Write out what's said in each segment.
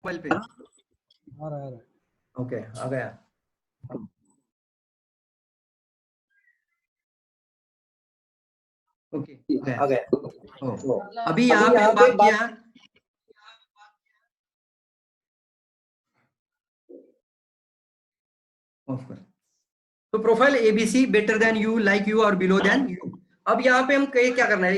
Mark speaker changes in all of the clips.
Speaker 1: Mobile पे
Speaker 2: आ रहा है।
Speaker 1: ओके आ गया। ओके आ गया। अभी यहाँ पे बात किया तो profile ABC better than you, like you और बिलो देन यू। अब यहाँ पे हम क्या करना है,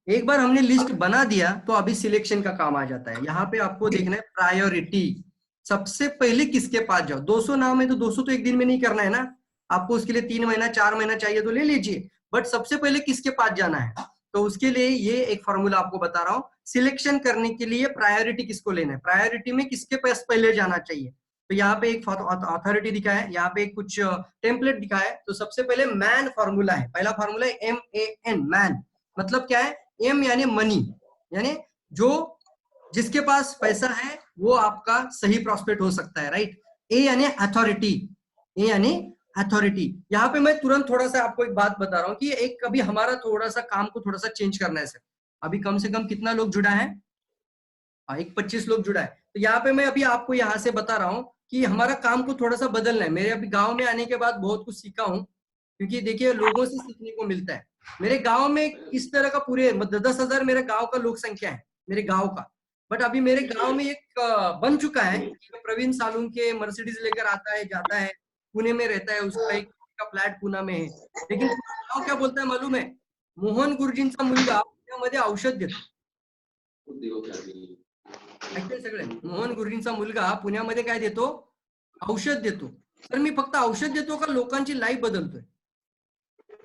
Speaker 1: एक बार हमने लिस्ट बना दिया तो अभी सिलेक्शन का काम आ जाता है। यहाँ पे आपको देखना है प्रायोरिटी, सबसे पहले किसके पास जाओ। 200 नाम है तो 200 तो एक दिन में नहीं करना है ना, आपको उसके लिए 3 महीना 4 महीना चाहिए तो ले लीजिए, बट सबसे पहले किसके पास जाना है। तो उसके लिए ये एक फॉर्मूला आपको बता रहा हूँ, सिलेक्शन करने के लिए प्रायोरिटी किसको लेना है, प्रायोरिटी में किसके पास पहले जाना चाहिए। तो यहाँ पे एक अथॉरिटी दिखा है, यहाँ पे कुछ टेम्पलेट दिखा है। तो सबसे पहले मैन फॉर्मूला है, पहला फॉर्मूला है MAN, मैन मतलब क्या है, एम यानी मनी, यानी जो जिसके पास पैसा है वो आपका सही प्रॉस्पेक्ट हो सकता है, राइट। ए यानी अथॉरिटी, ए यानी अथॉरिटी। यहाँ पे मैं तुरंत थोड़ा सा आपको एक बात बता रहा हूँ कि एक अभी हमारा थोड़ा सा काम को थोड़ा सा चेंज करना है सर। अभी कम से कम कितना लोग जुड़ा है, एक 25 लोग जुड़ा है। तो यहाँ पे मैं अभी आपको यहाँ से बता रहा हूँ कि हमारा काम को थोड़ा सा बदलना है। मेरे अभी गांव में आने के बाद बहुत कुछ सीखा हूँ, क्योंकि देखिए लोगों से सीखने को मिलता है। मेरे गांव में इस तरह का पूरे 10,000 मेरे गांव का लोक संख्या है, मेरे गांव का। बट अभी मेरे गांव में एक बन चुका है कि प्रवीण सालुंके मर्सिडीज लेकर आता है जाता है, पुणे में रहता है, उसका एक का फ्लॅट पुणे में है। लेकिन गांव क्या बोलता है मालूम है, मोहन गुरुजींचा मुलगा पुण्यामध्ये औषध देतो। ऐकते सगळे, मोहन गुरुजींचा मुलगा पुण्यामध्ये काय देतो, औषध देतो। तर मी फक्त औषध देतो का लोकांची लाईफ बदलतोय।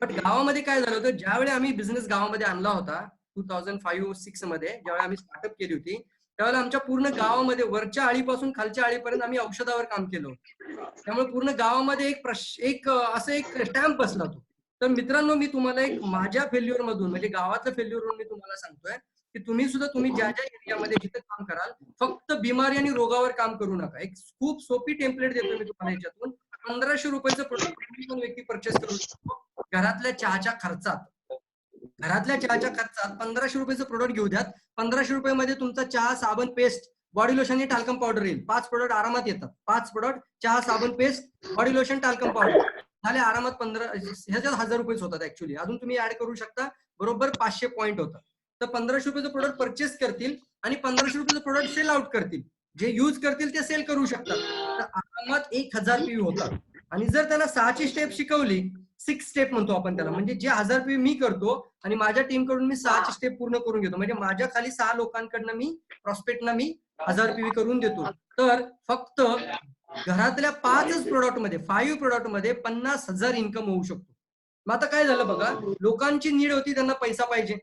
Speaker 1: बट गावामध्ये काय झालं होतं, ज्यावेळी आम्ही बिझनेस गावामध्ये आणला होता 2005-06 मध्ये, ज्यावेळी आम्ही स्टार्टअप केली होती, त्यावेळेला आमच्या पूर्ण गावामध्ये वरच्या आळीपासून खालच्या आळीपर्यंत आम्ही औषधावर काम केलं होतं। त्यामुळे पूर्ण गावामध्ये एक असं एक स्टॅम्प बसला होतो। तर मित्रांनो, मी तुम्हाला एक माझ्या फेल्युअर मधून म्हणजे गावातल्या फेल्युअर मी तुम्हाला सांगतोय की तुम्ही सुद्धा तुम्ही ज्या ज्या एरियामध्ये जिथे काम कराल फक्त बिमारी आणि रोगावर काम करू नका। एक खूप सोपी टेम्पलेट देतो मी तुम्हाला याच्यातून, 1500 रुपयाचं प्रोडक्ट पण व्यक्ती परचेस करू शकतो। घरातल्या चहाच्या खर्चात 1500 रुपयाचं प्रोडक्ट घेऊ द्यात। 1500 रुपयामध्ये तुमचा चहा, साबण, पेस्ट, बॉडी लोशन आणि टाल्कम पावडर येईल। 5 प्रोडक्ट आरामात येतात, 5 प्रोडक्ट चहा, साबण, paste, body lotion, talcum powder झाले आरामात 15, ह्याच्यात 1000 रुपये होतात ऍक्च्युअली, अजून तुम्ही ऍड करू शकता, बरोबर 500 पॉईंट होतात। तर 1500 रुपयाचं प्रोडक्ट परचेस करतील आणि 1500 रुपयाचं प्रोडक्ट सेल आउट करतील, जे यूज करतील ते सेल करू शकतात। तर आरामात 1000 PV होतात। आणि जर त्यांना 6ची स्टेप शिकवली, 6 स्टेप म्हणतो आपण त्याला, म्हणजे जे 1000 PV मी करतो आणि माझ्या टीम कडून मी 6ची स्टेप पूर्ण करून घेतो, म्हणजे माझ्या खाली 6 लोकांकडनं मी प्रॉस्पेक्टना मी 1000 PV करून देतो। तर फक्त घरातल्या 5च प्रोडक्ट मध्ये, 5 प्रोडक्ट मध्ये 50,000 इन्कम होऊ शकतो। मग आता काय झालं बघा, लोकांची नीड होती, त्यांना पैसा पाहिजे,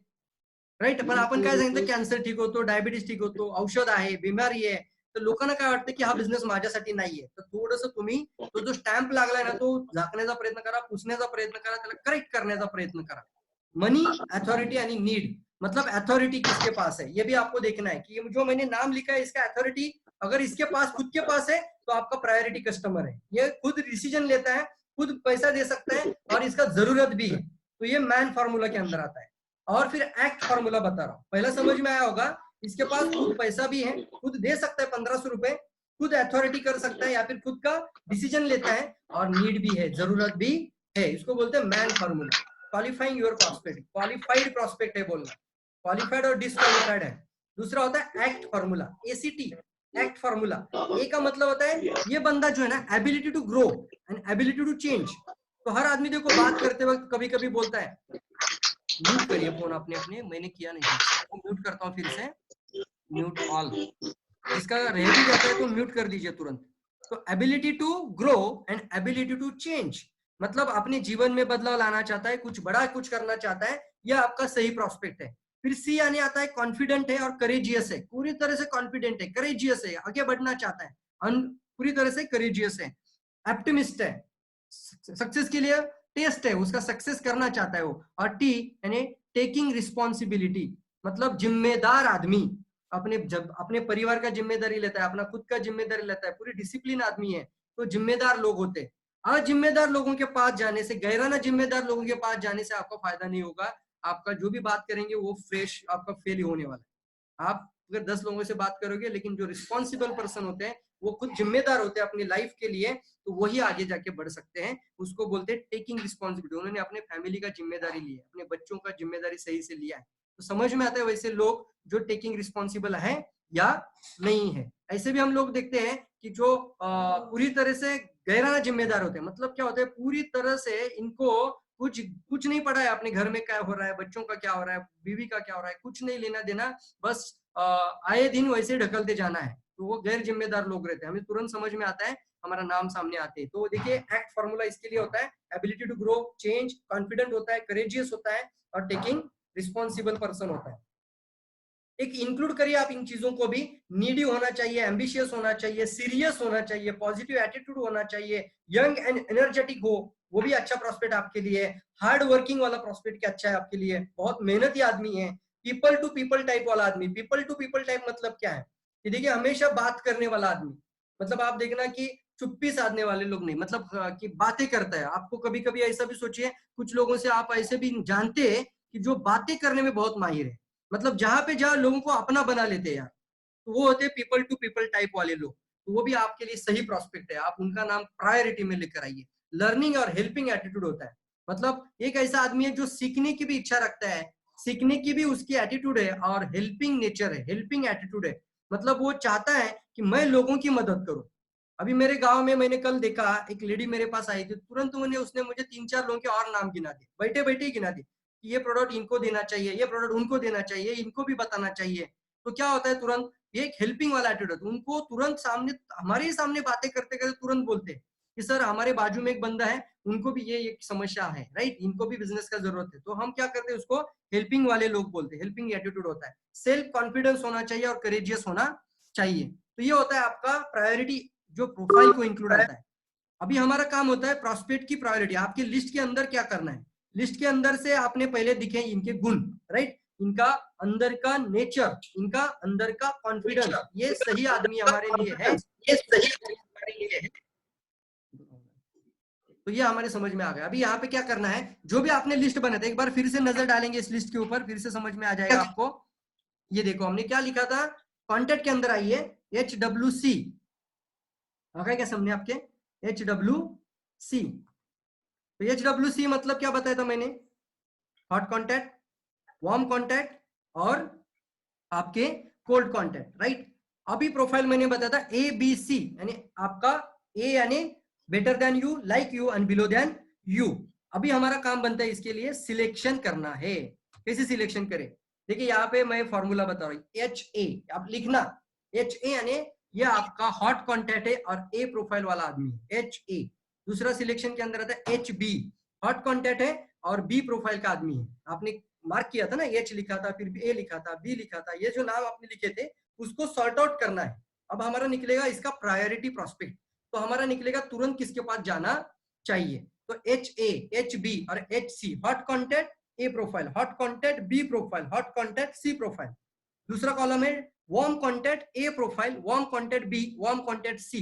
Speaker 1: राईट। पण आपण काय सांगितलं, कॅन्सर ठीक होतो, डायबिटीज ठीक होतो, औषध आहे, बिमारी आहे, तर लोकांना काय वाटतं की हा बिझनेस माझ्यासाठी नाहीये। तर थोडंसं तुम्ही तो जो स्टॅम्प लागलाय ना तो झाकण्याचा प्रयत्न करा, पुसण्याचा प्रयत्न करा, त्याला करेक्ट करण्याचा प्रयत्न करा। मनी, अथॉरिटी आणि नीड, मतलब अथॉरिटी किसके पास है ये भी आपको देखना है कि जो मैंने नाम लिखा है इसका अथॉरिटी अगर इसके पास खुद के पास है तो आपका प्रायोरिटी कस्टमर है, ये खुद डिसीजन लेता है, खुद पैसा दे सकता है और इसका जरूरत भी है। तो ये मैन फॉर्मूला के अंदर आता है। और फिर एक्ट फॉर्मूला बता रहा हूँ, पहला समझ में आया होगा, इसके पास खुद पैसा भी है, खुद दे सकता है 1500 रुपए, खुद अथॉरिटी कर सकता है या फिर खुद का डिसीजन लेता है, और नीड भी है, जरूरत भी है। इसको बोलते हैं MAN formula. Qualifying your prospect, qualified prospect है बोलना, क्वालिफाइड और डिसक्वालिफाइड है। दूसरा होता है act formula, ACT, act formula. A का मतलब होता है ये बंदा जो है ना, ability to grow and ability to change. तो हर आदमी देखो बात करते वक्त कभी कभी बोलता है, म्यूट करिए फोन अपने अपने, मैंने किया नहीं, म्यूट करता हूँ फिर से, म्यूट ऑल, जिसका रह भी जाता है तो म्यूट कर दीजिए तुरंत। तो ability to grow and ability to change, मतलब अपने जीवन में बदलाव लाना चाहता है, कुछ बड़ा कुछ करना चाहता है, यह आपका सही प्रॉस्पेक्ट है। फिर सी आने आता है, कॉन्फिडेंट है और करेजियस है, पूरी तरह से कॉन्फिडेंट है, करेजियस है, आगे बढ़ना चाहता है, पूरी तरह से करेजियस है। ऑप्टिमिस्ट है, सक्सेस के लिए टेस्ट है, उसका सक्सेस करना चाहता है वो। और टी यानी टेकिंग रिस्पॉन्सिबिलिटी, मतलब जिम्मेदार आदमी, अपने परिवार का जिम्मेदारी लेता है, अपना खुद का जिम्मेदारी लेता है, पूरी डिसिप्लिन आदमी है। तो जिम्मेदार लोग होते हैं। अजिम्मेदार लोगों के पास जाने से, गैराना जिम्मेदार लोगों के पास जाने से आपका फायदा नहीं होगा। आपका जो भी बात करेंगे वो फ्रेश आपका फेल होने वाला है। आप अगर 10 लोगों से बात करोगे, लेकिन जो रिस्पॉन्सिबल पर्सन होते हैं वो खुद जिम्मेदार होते हैं अपनी लाइफ के लिए, तो वही आगे जाके बढ़ सकते हैं। उसको बोलते हैं टेकिंग रिस्पॉन्सिबिलिटी। उन्होंने अपने फैमिली का जिम्मेदारी ली है, अपने बच्चों का जिम्मेदारी सही से लिया है। तो समझ में आता है वैसे लोग जो टेकिंग रिस्पॉन्सिबल है या नहीं है। ऐसे भी हम लोग देखते हैं कि जो पूरी तरह से गैराना जिम्मेदार होते हैं। मतलब क्या होता है, पूरी तरह से इनको कुछ कुछ नहीं पड़ा है, अपने घर में क्या हो रहा है, बच्चों का क्या हो रहा है, बीवी का क्या हो रहा है, कुछ नहीं लेना देना, बस आए दिन वैसे ढकलते जाना है। तो वो गैर जिम्मेदार लोग रहते हैं। हमें तुरंत समझ में आता है, हमारा नाम सामने आते हैं। तो देखिए एक्ट फॉर्मूला इसके लिए होता है, ability to grow, change, confident होता है, करेजियस होता है और टेकिंग रिस्पॉन्सिबल पर्सन होता है। एक इंक्लूड करिए आप इन चीजों को भी। नीडी होना चाहिए, एम्बिशियस होना चाहिए, सीरियस होना चाहिए, पॉजिटिव एटीट्यूड होना चाहिए, यंग एंड एनर्जेटिक हो, वो भी अच्छा प्रोस्पेक्ट आपके लिए। हार्ड वर्किंग वाला प्रोस्पेक्ट क्या अच्छा है आपके लिए, बहुत मेहनती आदमी है। पीपल टू पीपल टाइप वाला आदमी। पीपल टू पीपल टाइप मतलब क्या है कि देखिए हमेशा बात करने वाला आदमी। मतलब आप देखना कि चुप्पी साधने वाले लोग नहीं, मतलब कि बातें करता है। आपको कभी कभी ऐसा भी सोचिए, कुछ लोगों से आप ऐसे भी जानते हैं कि जो बातें करने में बहुत माहिर है, मतलब जहां पे जहां लोगों को अपना बना लेते हैं यार, तो वो होते हैं पीपल टू पीपल टाइप वाले लोग। तो वो भी आपके लिए सही प्रोस्पेक्ट है, आप उनका नाम प्रायोरिटी में लेकर आइए। लर्निंग और हेल्पिंग एटीट्यूड होता है, मतलब एक ऐसा आदमी है जो सीखने की भी इच्छा रखता है, सीखने की भी उसकी एटीट्यूड है, और हेल्पिंग नेचर है, हेल्पिंग एटीट्यूड है। मतलब वो चाहता है कि मैं लोगों की मदद करूं। अभी मेरे गांव में मैंने कल देखा, एक लेडी मेरे पास आई थी, तुरंत उसने मुझे 3-4 लोगों के और नाम गिना दिए, बैठे बैठे ही गिना दिए कि ये प्रोडक्ट इनको देना चाहिए, ये प्रोडक्ट उनको देना चाहिए, इनको भी बताना चाहिए। तो क्या होता है, तुरंत ये एक हेल्पिंग वाला एटीट्यूड, उनको तुरंत सामने, हमारे ही सामने बातें करते करते तुरंत बोलते हैं कि सर हमारे बाजू में एक बंदा है, उनको भी ये एक समस्या है, राइट, इनको भी बिजनेस का जरूरत है। तो हम क्या करते हैं, उसको हेल्पिंग वाले लोग बोलते हैं, हेल्पिंग एटीट्यूड होता है। सेल्फ कॉन्फिडेंस होना चाहिए और करेजियस होना चाहिए। तो ये होता है आपका प्रायोरिटी, जो प्रोफाइल को इंक्लूड आता है। अभी हमारा काम होता है प्रॉस्पेक्ट की प्रायोरिटी। आपके लिस्ट के अंदर क्या करना है, लिस्ट के अंदर से आपने पहले दिखे इनके गुण, राइट, इनका अंदर का नेचर, इनका अंदर का कॉन्फिडेंस, ये सही आदमी हमारे लिए है, ये सही हमारे लिए है। तो ये हमारे समझ में आ गया। अभी यहाँ पे क्या करना है, जो भी आपने लिस्ट बनाया था, एक बार फिर से नजर डालेंगे इस लिस्ट के ऊपर, फिर से समझ में आ जाएगा आपको। ये देखो हमने क्या लिखा था, कॉन्टेक्ट के अंदर आइए, HWC आ गया क्या सामने आपके, HWC। तो HWC मतलब क्या बताया था मैंने, हॉट कॉन्टैक्ट, वार्म कॉन्टैक्ट और आपके कोल्ड कॉन्टैक्ट, राइट। अभी प्रोफाइल मैंने बताया था ABC, यानी आपका A यानी better than you, like you and below than you. अभी हमारा काम बनता है इसके लिए सिलेक्शन करना है। कैसे सिलेक्शन करें, देखिए यहाँ पे मैं फॉर्मूला बता रहा हूँ, HA आप लिखना, HA यानी ये आपका हॉट कॉन्टैक्ट है और A प्रोफाइल वाला आदमी है, HA। दूसरा सिलेक्शन के अंदर आता है HB, हॉट कॉन्टैक्ट है और B प्रोफाइल का आदमी है। आपने मार्क किया था ना, H लिखा था, फिर A लिखा था, B लिखा था, ये जो नाम आपने लिखे थे उसको सॉर्ट आउट करना है। अब हमारा निकलेगा इसका प्रायोरिटी प्रोस्पेक्ट, तो हमारा निकलेगा तुरंत किसके पास जाना चाहिए। तो HA, HB और HC, hot contact A profile, hot contact B profile, hot contact C profile. दूसरा कॉलम है warm contact A profile, warm contact B, warm contact C।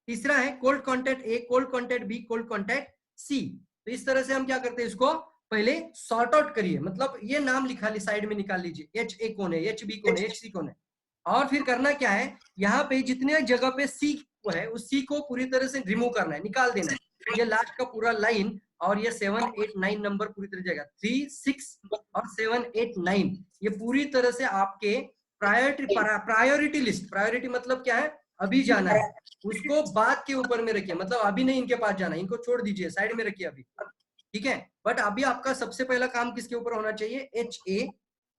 Speaker 1: तीसरा है cold contact A, cold contact B, cold contact C। तो इस तरह से हम क्या करते हैं, इसको पहले सॉर्ट आउट करिए, मतलब ये नाम लिखा ली साइड में निकाल लीजिए, HA कौन है, HB कौन है, HC कौन है। और फिर करना क्या है, यहाँ पे जितने जगह पे C है उस C को पूरी तरह से रिमूव करना है, निकाल देना है। ये लास्ट का पूरा लाइन और ये 7, 8, 9 नंबर पूरी तरह जाएगा, 3, 6 और 7, 8, 9, ये पूरी तरह से आपके प्रायोरिटी लिस्ट। प्रायोरिटी मतलब क्या है, अभी जाना है, उसको बाद के ऊपर में रखिए, मतलब अभी नहीं इनके पास जाना, इनको छोड़ दीजिए, साइड में रखिए अभी, ठीक है। बट अभी आपका सबसे पहला काम किसके ऊपर होना चाहिए, HA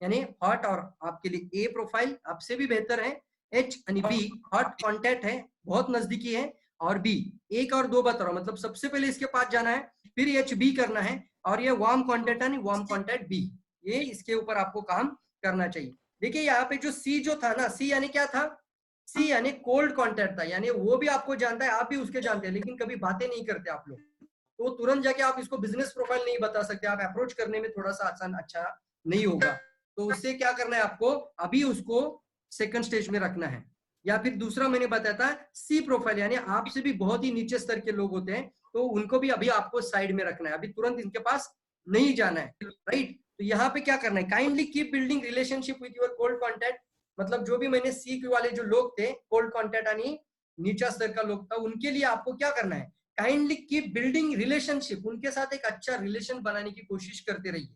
Speaker 1: यानी हॉट, और आपके लिए A प्रोफाइल आपसे भी बेहतर है, H यानी B हॉट कॉन्टैक्ट है, बहुत नजदीकी है, और B 1 और 2 बता रहा हूं, मतलब सबसे पहले इसके पास जाना है, फिर HB करना है, और ये वार्म कॉन्टैक्ट यानी वार्म कॉन्टैक्ट B, ये इसके ऊपर आपको काम करना चाहिए। देखिए यहाँ पे जो C जो था ना, C यानी क्या था, C यानी कोल्ड कॉन्टैक्ट था, यानी वो भी आपको जानता है, आप भी उसके जानते हैं, लेकिन कभी बातें नहीं करते आप लोग, तो तुरंत जाके आप इसको बिजनेस प्रोफाइल नहीं बता सकते, आप अप्रोच करने में थोड़ा सा आसान अच्छा नहीं होगा। तो उससे क्या करना है आपको, अभी उसको सेकंड स्टेज में रखना है। या फिर दूसरा मैंने बताया था C प्रोफाइल, यानी आपसे भी बहुत ही नीचे स्तर के लोग होते हैं, तो उनको भी अभी आपको साइड में रखना है, अभी तुरंत इनके पास नहीं जाना है, राइट। तो यहाँ पे क्या करना है, kindly keep building relationship with your cold contact, मतलब जो भी मैंने सी वाले जो लोग थे, कोल्ड कॉन्टैक्ट आणि नीचा स्तर का लोग था, उनके लिए आपको क्या करना है, काइंडली कीप बिल्डिंग रिलेशनशिप, उनके साथ एक अच्छा रिलेशन बनाने की कोशिश करते रहिए,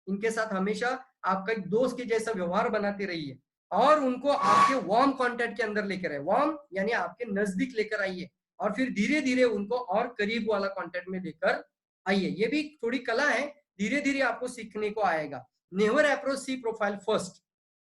Speaker 1: इनके साथ हमेशा आपका एक दोस्त के जैसा व्यवहार बनाते रहिए और उनको आपके वार्म कांटेक्ट के अंदर लेकर आए, वार्म यानी आपके नजदीक लेकर आइए और फिर धीरे धीरे उनको और करीब वाला कांटेक्ट में लेकर आइए। ये भी थोड़ी कला है, धीरे धीरे आपको सीखने को आएगा। Never approach C profile first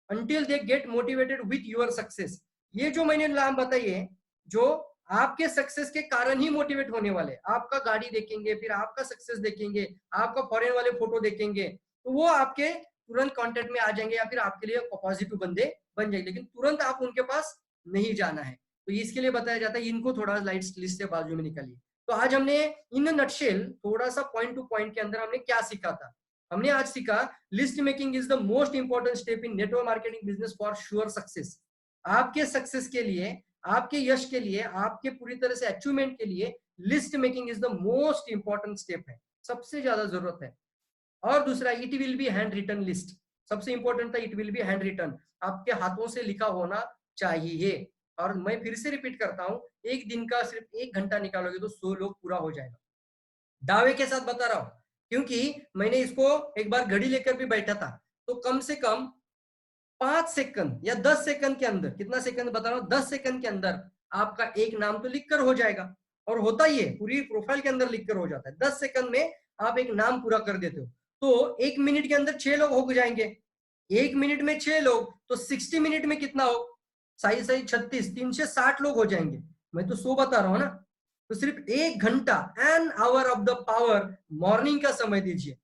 Speaker 1: until they get motivated with your success. ये जो मैंने नाम बताइए जो आपके सक्सेस के कारण ही मोटिवेट होने वाले, आपका गाड़ी देखेंगे, फिर आपका सक्सेस देखेंगे, आपका फॉरेन वाले फोटो देखेंगे, तो वो आपके तुरंत कांटेक्ट में आ जाएंगे या फिर आपके लिए पॉजिटिव बंदे बन जाएंगे, लेकिन तुरंत आप उनके पास नहीं जाना है। तो इसके लिए बताया जाता है इनको थोड़ा लाइट लिस्ट से बाजू में निकालिए। तो आज हमने इन नटशेल थोड़ा सा पॉइंट टू पॉइंट के अंदर हमने क्या सीखा था, हमने आज सीखा list making is the most important step in network marketing business for sure success. आपके सक्सेस के लिए, आपके यश के लिए, आपके पूरी तरह से अचीवमेंट के लिए list making is the most important step है, सबसे ज्यादा जरूरत है। और दूसरा it will be hand written list, सबसे इंपॉर्टेंट था it will be hand written, आपके हाथों से लिखा होना चाहिए। और मैं फिर से रिपीट करता हूं, एक दिन का सिर्फ 1 घंटा निकालोगे तो 100 लोग पूरा हो जाएगा, दावे के साथ बता रहा हूं, क्योंकि मैंने इसको एक बार घड़ी लेकर भी बैठा था, तो कम से कम 5 सेकंड या 10 सेकंड के अंदर, कितना सेकंड बता रहा हूं, 10 सेकंड के अंदर आपका एक नाम तो लिखकर हो जाएगा, और होता ही है, पूरी प्रोफाइल के अंदर लिखकर हो जाता है। 10 सेकंड में आप एक नाम पूरा कर देते हो, तो 1 मिनट के अंदर 6 लोग हो जाएंगे, 1 मिनट में 6 लोग, तो 60 मिनट में कितना हो, सही सही 36, 360 लोग हो जाएंगे। मैं तो 100 बता रहा हूं ना। तो सिर्फ 1 घंटा, an hour of the power, morning का समय दीजिए,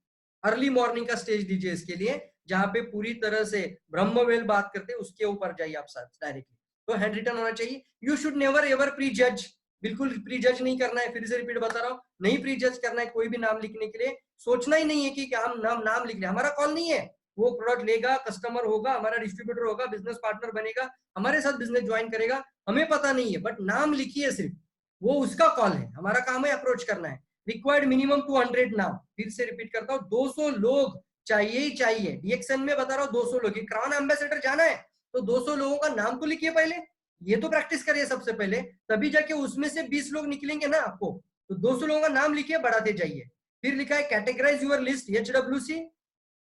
Speaker 1: अर्ली मॉर्निंग का स्टेज दीजिए इसके लिए, जहां पे पूरी तरह से ब्रह्मवेल बात करते हैं, उसके ऊपर जाइए आप डायरेक्टली। तो हैंड रिटन होना चाहिए। You should never ever pre जज, बिल्कुल प्री जज नहीं करना है, फिर से रिपीट बता रहा हूँ, नहीं प्री जज करना है। कोई भी नाम लिखने के लिए सोचना ही नहीं है कि हम नाम लिख ले, हमारा कॉल नहीं है, वो प्रोडक्ट लेगा, कस्टमर होगा, हमारा डिस्ट्रीब्यूटर होगा, बिजनेस पार्टनर बनेगा, हमारे साथ बिजनेस ज्वाइन करेगा, हमें पता नहीं है, बट नाम लिखिए सिर्फ, वो उसका कॉल है, हमारा काम है अप्रोच करना है। रिक्वायर्ड मिनिमम 200 नाम, फिर से रिपीट करता हूँ, 200 लोग चाहिए ही चाहिए। डीएक्सएन में बता रहा हूँ 200 लोग, क्राउन एम्बेसडर जाना है तो 200 लोगों का नाम तो लिखिए पहले, ये तो प्रैक्टिस करिए सबसे पहले, तभी जाके उसमें से 20 लोग निकलेंगे ना आपको। तो 200 लोगों का नाम लिखिए, बढ़ाते जाइए। फिर लिखा है categorise your list, HWC,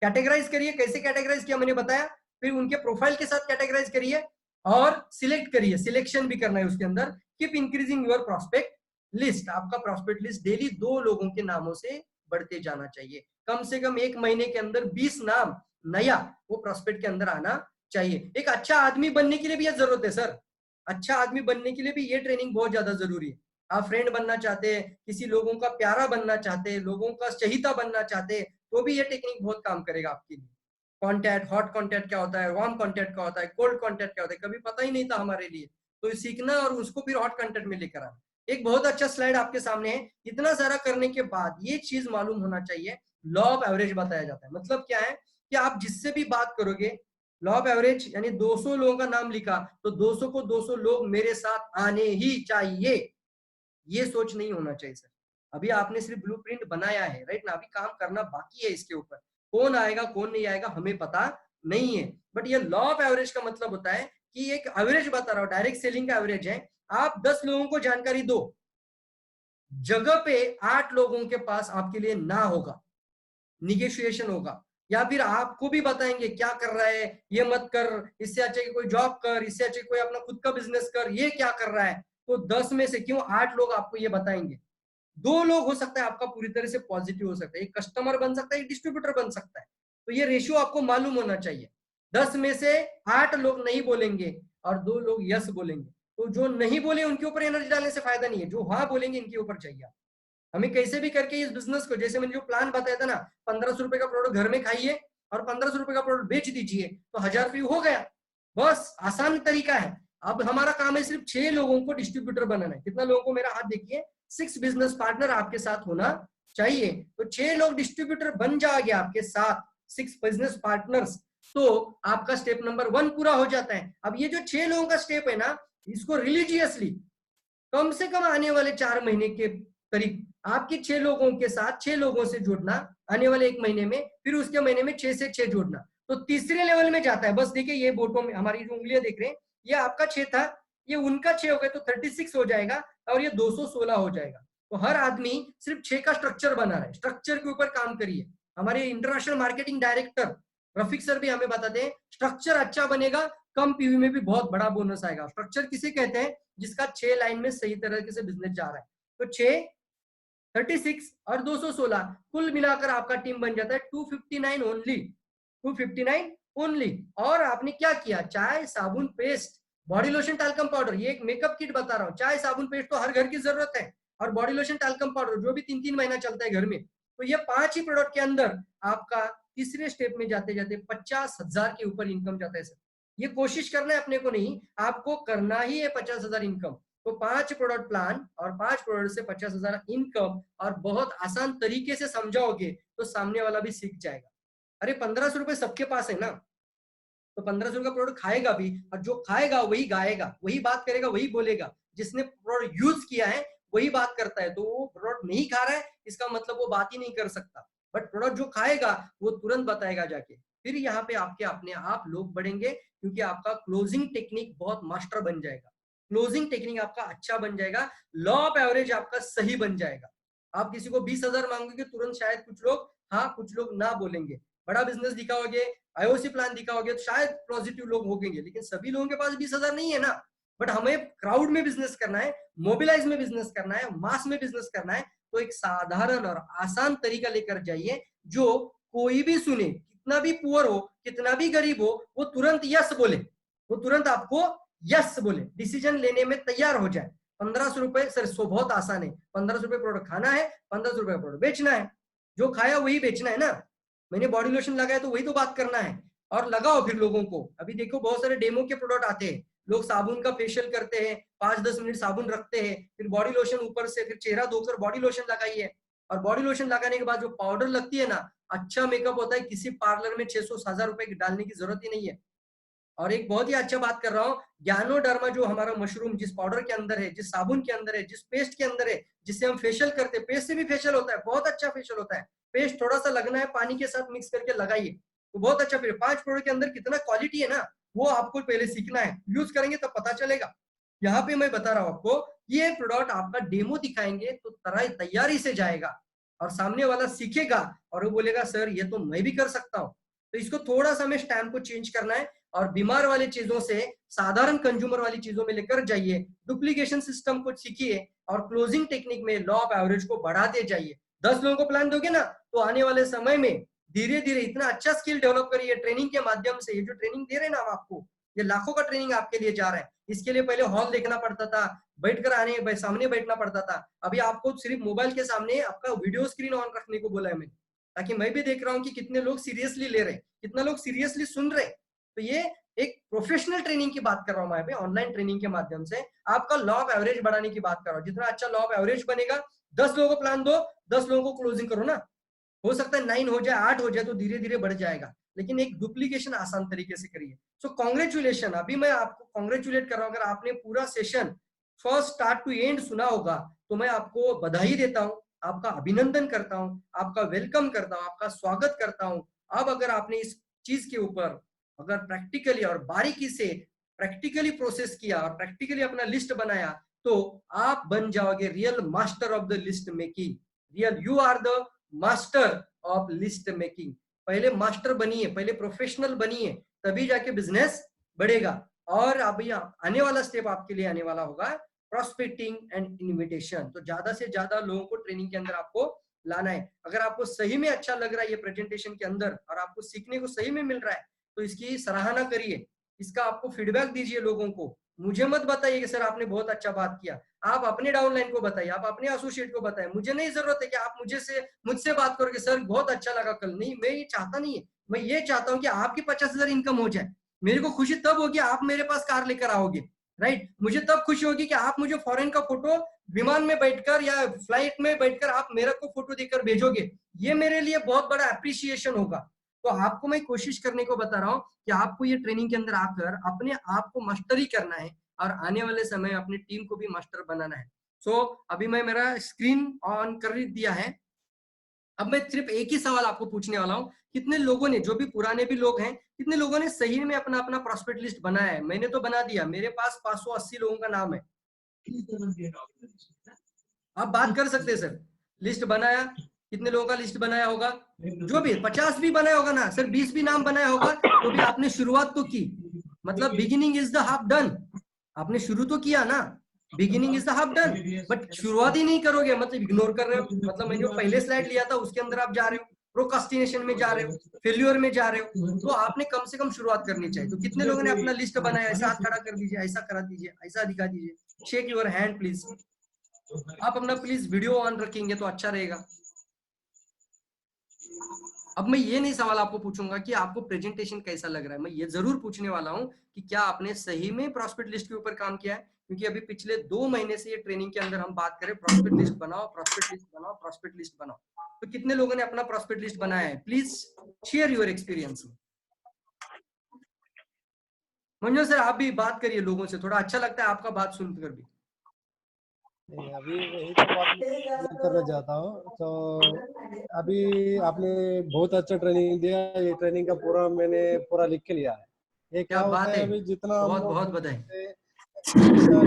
Speaker 1: categorise करिए। कैसे कैटेगराइज किया मैंने बताया, फिर उनके प्रोफाइल के साथ कैटेगराइज करिए और सिलेक्ट करिए, सिलेक्शन भी करना है उसके अंदर। Keep increasing your prospect list, आपका प्रोस्पेक्ट लिस्ट डेली 2 लोगों के नामों से बढ़ते जाना चाहिए। कम से कम 1 महीने के अंदर 20 नाम नया वो प्रोस्पेक्ट के अंदर आना चाहिए। एक अच्छा आदमी बनने के लिए भी यह जरूरत है सर, अच्छा आदमी बनने के लिए भी ये ट्रेनिंग बहुत ज्यादा जरूरी है। आप फ्रेंड बनना चाहते हैं, किसी लोगों का प्यारा बनना चाहते हैं, लोगों का चहीता बनना चाहते हैं, तो भी ये टेक्निक बहुत काम करेगा आपके लिए। कॉन्टैक्ट, हॉट कॉन्टैक्ट क्या होता है, वार्म कॉन्टैक्ट क्या होता है, कोल्ड कॉन्टैक्ट क्या होता है, कभी पता ही नहीं था हमारे लिए, तो सीखना और उसको फिर हॉट कॉन्टैक्ट में लेकर आना। एक बहुत अच्छा स्लाइड आपके सामने है। इतना सारा करने के बाद ये चीज मालूम होना चाहिए, लॉ ऑफ एवरेज बताया जाता है। मतलब क्या है कि आप जिससे भी बात करोगे, लॉ ऑफ एवरेज यानी 200 लोगों का नाम लिखा तो 200 को 200 लोग मेरे साथ आने ही चाहिए, ये सोच नहीं होना चाहिए सर। अभी आपने सिर्फ ब्लूप्रिंट बनाया है, राइट ना, अभी काम करना बाकी है इसके ऊपर। कौन आएगा कौन नहीं आएगा हमें पता नहीं है, बट ये लॉ ऑफ एवरेज का मतलब होता है कि एक एवरेज बता रहा हूं, डायरेक्ट सेलिंग का एवरेज है। आप 10 लोगों को जानकारी दो, जगह पे 8 लोगों के पास आपके लिए ना होगा, निगोशिएशन होगा, या फिर आपको भी बताएंगे क्या कर रहा है, ये मत कर, इससे अच्छा कि कोई जॉब कर, इससे अच्छा कोई अपना खुद का बिजनेस कर, ये क्या कर रहा है। तो 10 में से क्यों 8 लोग आपको ये बताएंगे। 2 लोग हो सकता है आपका पूरी तरह से पॉजिटिव हो सकता है, एक कस्टमर बन सकता है, एक डिस्ट्रीब्यूटर बन सकता है। तो ये रेशियो आपको मालूम होना चाहिए। 10 में से 8 लोग नहीं बोलेंगे और 2 लोग यस बोलेंगे। तो जो नहीं बोले उनके ऊपर एनर्जी डालने से फायदा नहीं है, जो हाँ बोलेंगे इनके ऊपर चाहिए। हमें कैसे भी करके इस बिजनेस को, जैसे मैंने जो प्लान बताया था ना, 1500 रुपए का प्रोडक्ट घर में खाइए और 1500 रुपए का प्रोडक्ट बेच दीजिए तो 1000 रुपये हो गया। बस आसान तरीका है। अब हमारा काम है सिर्फ 6 लोगों को डिस्ट्रीब्यूटर बनाना है। कितना लोगों को, मेरा हाथ देखिए, 6 बिजनेस पार्टनर आपके साथ होना चाहिए। तो 6 लोग डिस्ट्रीब्यूटर बन जाएंगे आपके साथ, 6 बिजनेस पार्टनर्स, तो आपका स्टेप नंबर 1 पूरा हो जाता है। अब ये जो 6 लोगों का स्टेप है ना, इसको रिलीजियसली कम से कम आने वाले 4 महीने के करीब आपके 6 लोगों के साथ 6 लोगों से जुड़ना, आने वाले 1 महीने में, फिर उसके महीने में 6 से 6 जोड़ना। तो तीसरे लेवल में जाता है। बस देखिए ये बोटों में हमारी जो उंगलियां देख रहे हैं, ये आपका 6 था, ये उनका 6 हो गया तो 36 हो जाएगा और ये 216 हो जाएगा। तो हर आदमी सिर्फ 6 का स्ट्रक्चर बना रहा है, स्ट्रक्चर के ऊपर काम करिए। हमारे international marketing director Rafiq sir भी हमें बताते हैं, स्ट्रक्चर अच्छा बनेगा, कम पीवी में भी बहुत बड़ा बोनस आएगा। स्ट्रक्चर किसे कहते हैं? जिसका 6 लाइन में सही तरीके से बिजनेस जा रहा है। तो 6, 36 और 216 कुल मिलाकर आपका टीम बन जाता है 259 ओनली, 259 ओनली। और आपने क्या किया? चाय, साबुन, paste, body lotion, talcum powder, ये एक मेकअप किट बता रहा हूँ। चाय, साबुन, पेस्ट तो हर घर की जरूरत है, और बॉडी लोशन, टैल्कम पाउडर जो भी 3-3 महीना चलता है घर में। तो ये 5 ही प्रोडक्ट के अंदर आपका तीसरे स्टेप में जाते जाते 50,000 के ऊपर इनकम जाता है सर। ये कोशिश करना है अपने को नहीं, आपको करना ही है 50,000 इनकम। तो 5 प्रोडक्ट प्लान और 5 प्रोडक्ट से 50,000 इनकम, और बहुत आसान तरीके से समझाओगे तो सामने वाला भी सीख जाएगा। अरे 1500 रुपए सबके पास है ना, तो 1500 का प्रोडक्ट खाएगा भी, और जो खाएगा वही गाएगा, वही बात करेगा, वही बोलेगा। जिसने प्रोडक्ट यूज किया है वही बात करता है। तो वो प्रोडक्ट नहीं खा रहा है इसका मतलब वो बात ही नहीं कर सकता, बट प्रोडक्ट जो खाएगा वो तुरंत बताएगा जाके। फिर यहाँ पे आपके अपने आप लोग बढ़ेंगे, क्योंकि आपका क्लोजिंग टेक्निक बहुत मास्टर बन जाएगा, क्लोजिंग टेक्निक आपका अच्छा बन जाएगा, लॉ ऑफ एवरेज आपका सही बन जाएगा। आप किसी को 20,000 मांगोगे तुरंत शायद कुछ लोग हाँ, कुछ लोग ना बोलेंगे। बड़ा बिजनेस दिखाओगे, आईओसी प्लान दिखाओगे तो शायद पॉजिटिव लोग होंगे, लेकिन सभी लोगों के पास 20,000 नहीं है ना। बट हमें क्राउड में बिजनेस करना है, मोबिलाइज में बिजनेस करना है, मास में बिजनेस करना है। तो एक साधारण और आसान तरीका लेकर जाइए, जो कोई भी सुने, कितना भी पुअर हो, कितना भी गरीब हो, वो तुरंत यस बोले, वो तुरंत आपको यस बोले, डिसीजन लेने में तैयार हो जाए। 1500 रुपए सर, सो बहुत आसान है। 1500 रुपए प्रोडक्ट खाना है, 1500 रुपए प्रोडक्ट बेचना है, जो खाया वही बेचना है ना। मैंने बॉडी लोशन लगाया तो वही तो बात करना है, और लगाओ फिर लोगों को। अभी देखो बहुत सारे डेमो के प्रोडक्ट आते हैं, लोग साबुन का फेशियल करते हैं, 5-10 मिनट साबुन रखते हैं, फिर बॉडी लोशन ऊपर से, फिर चेहरा धोकर बॉडी लोशन लगाइए। और बॉडी लोशन लगाने के बाद जो पाउडर लगती है ना, अच्छा मेकअप होता है, किसी पार्लर में 600-1000 रुपए की डालने की जरूरत ही नहीं है। और एक बहुत ही अच्छा बात कर रहा हूँ, ज्ञानोडर्मा जो हमारा मशरूम जिस पाउडर के अंदर है, जिस साबुन के अंदर है, जिस पेस्ट के अंदर है, जिससे हम फेशियल करते हैं, पेस्ट से भी फेशियल होता है, बहुत अच्छा फेशियल होता है। पेस्ट थोड़ा सा लगना है, पानी के साथ मिक्स करके लगाइए तो बहुत अच्छा। फिर 5 प्रोडक्ट के अंदर कितना क्वालिटी है ना, वो आपको पहले सीखना है, यूज करेंगे तब पता चलेगा। यहाँ पे मैं बता रहा हूँ आपको, ये प्रोडक्ट आपका डेमो दिखाएंगे तो तैयारी से जाएगा, और सामने वाला सीखेगा और वो बोलेगा सर ये तो मैं भी कर सकता हूँ। तो इसको थोड़ा सा हमें स्टैम्प को चेंज करना है, और बीमार वाली चीजों से साधारण कंज्यूमर वाली चीजों में लेकर जाइए, डुप्लीकेशन सिस्टम को सीखिए, और क्लोजिंग टेक्निक में लॉ ऑफ एवरेज को बढ़ाते जाइए। 10 लोगों को प्लान दोगे ना, तो आने वाले समय में धीरे धीरे इतना अच्छा स्किल डेवलप करिए ट्रेनिंग के माध्यम से। ये जो ट्रेनिंग दे रहे हैं ना हम आपको, ये लाखों का ट्रेनिंग आपके लिए जा रहा है। इसके लिए पहले हॉल देखना पड़ता था, बैठकर आने सामने बैठना पड़ता था। अभी आपको सिर्फ मोबाइल के सामने आपका वीडियो स्क्रीन ऑन रखने को बोला है मैंने, ताकि मैं भी देख रहा हूँ कि कितने लोग सीरियसली ले रहे हैं, कितना लोग सीरियसली सुन रहे हैं। तो ये एक प्रोफेशनल ट्रेनिंग की बात कर रहा हूँ मैं, ऑनलाइन ट्रेनिंग के माध्यम से आपका लॉ ऑफ एवरेज बढ़ाने की बात कर रहा हूँ। जितना अच्छा लॉ ऑफ एवरेज बनेगा, 10 लोगों को प्लान दो, 10 लोगों को क्लोजिंग करो ना, हो सकता है 9 हो जाए, 8 हो जाए, तो धीरे धीरे बढ़ जाएगा, लेकिन एक डुप्लीकेशन आसान तरीके से करिए। सो कॉन्ग्रेचुलेशन, अभी मैं आपको कॉन्ग्रेचुलेट कर रहा हूँ। अगर आपने पूरा session first start to end सुना होगा तो मैं आपको बधाई देता हूँ, आपका अभिनंदन करता हूँ, आपका वेलकम करता हूँ, आपका स्वागत करता हूँ। अब अगर आपने इस चीज के ऊपर अगर प्रैक्टिकली और बारीकी से प्रैक्टिकली प्रोसेस किया और प्रैक्टिकली अपना लिस्ट बनाया, तो आप बन जाओगे real master of the list making. Real you are the master of list making. पहले मास्टर बनिए, पहले प्रोफेशनल बनिए, तभी जाके बिजनेस बढ़ेगा। और अभी आने वाला स्टेप आपके लिए आने वाला होगा प्रोस्पेक्टिंग एंड इन्विटेशन। तो ज्यादा से ज्यादा लोगों को ट्रेनिंग के अंदर आपको लाना है। अगर आपको सही में अच्छा लग रहा है ये प्रेजेंटेशन के अंदर, और आपको सीखने को सही में मिल रहा है, तो इसकी सराहना करिए, इसका आपको फीडबैक दीजिए लोगों को। मुझे मत बताइए कि सर आपने बहुत अच्छा बात किया, आप अपने डाउनलाइन को बताइए, आप अपने एसोसिएट को बताइए। मुझे नहीं जरूरत है कि आप मुझसे बात करोगे सर बहुत अच्छा लगा कल, नहीं, मैं ये चाहता नहीं है। मैं ये चाहता हूँ कि आपकी 50,000 इनकम हो जाए। मेरे को खुशी तब होगी आप मेरे पास कार लेकर आओगे, राइट। मुझे तब खुशी होगी कि आप मुझे फॉरेन का फोटो विमान में बैठकर या फ्लाइट में बैठकर आप मेरे को फोटो देकर भेजोगे, ये मेरे लिए बहुत बड़ा अप्रिसिएशन होगा। तो आपको मैं कोशिश करने को बता रहा हूँ कि आपको ये ट्रेनिंग के अंदर आकर अपने आप को मास्टरी करना है, और आने वाले समय अपनी टीम को भी मास्टर बनाना है। सो अभी मैं मेरा स्क्रीन ऑन कर दिया है, अब मैं सिर्फ एक ही सवाल आपको पूछने वाला हूँ, कितने लोगों ने, जो भी पुराने भी लोग हैं, कितने लोगों ने सही में अपना अपना प्रॉस्पेक्ट लिस्ट बनाया है? मैंने तो बना दिया, मेरे पास 580 लोगों का नाम है। आप बात कर सकते हैं सर, लिस्ट बनाया, कितने लोगों का लिस्ट बनाया होगा? जो भी 50 भी बनाया होगा ना सर, 20 भी नाम बनाया होगा, तो भी आपने शुरुआत तो की। मतलब beginning is the half done, आपने शुरू तो किया ना, beginning is the half done. But शुरुआत ही नहीं करोगे, मतलब इग्नोर कर रहे हो, मतलब मैंने जो पहले स्लाइड लिया था उसके अंदर आप जा रहे हो, प्रोकास्टिनेशन में जा रहे हो, फेल्यूर में जा रहे हो, तो आपने कम से कम शुरुआत करनी चाहिए। तो कितने लोगों ने अपना लिस्ट बनाया? ऐसा हाथ खड़ा कर दीजिए, ऐसा करा दीजिए, ऐसा दिखा दीजिए, शेक योर हैंड प्लीज। आप अपना प्लीज वीडियो ऑन रखेंगे तो अच्छा रहेगा। अब मैं ये नहीं सवाल आपको पूछूंगा कि आपको प्रेजेंटेशन कैसा लग रहा है, मैं ये जरूर पूछने वाला हूं कि क्या आपने सही में प्रॉस्पेक्ट लिस्ट के ऊपर काम किया है। क्योंकि अभी पिछले 2 महीने से ये ट्रेनिंग के अंदर हम बात करें प्रॉस्पेक्ट लिस्ट बनाओ, प्रॉस्पेक्ट लिस्ट बनाओ, प्रॉस्पेक्ट लिस्ट बनाओ। तो कितने लोगों ने अपना प्रॉस्पेक्ट लिस्ट बनाया है? Please share your experience. Manju sir आप भी बात करिए लोगों से, थोड़ा अच्छा लगता है आपका बात सुनकर भी।
Speaker 2: नहीं, अभी वही तो बात मैं करना चाहता हूँ। तो अभी आपने बहुत अच्छा ट्रेनिंग दिया, ये ट्रेनिंग का पूरा मैंने पूरा लिख के लिया है। ये क्या
Speaker 1: क्या
Speaker 2: होता
Speaker 1: बात
Speaker 2: है,
Speaker 1: है,
Speaker 2: अभी जितना हम
Speaker 1: बहुत
Speaker 2: लोग
Speaker 1: बहुत बधाई।
Speaker 2: तो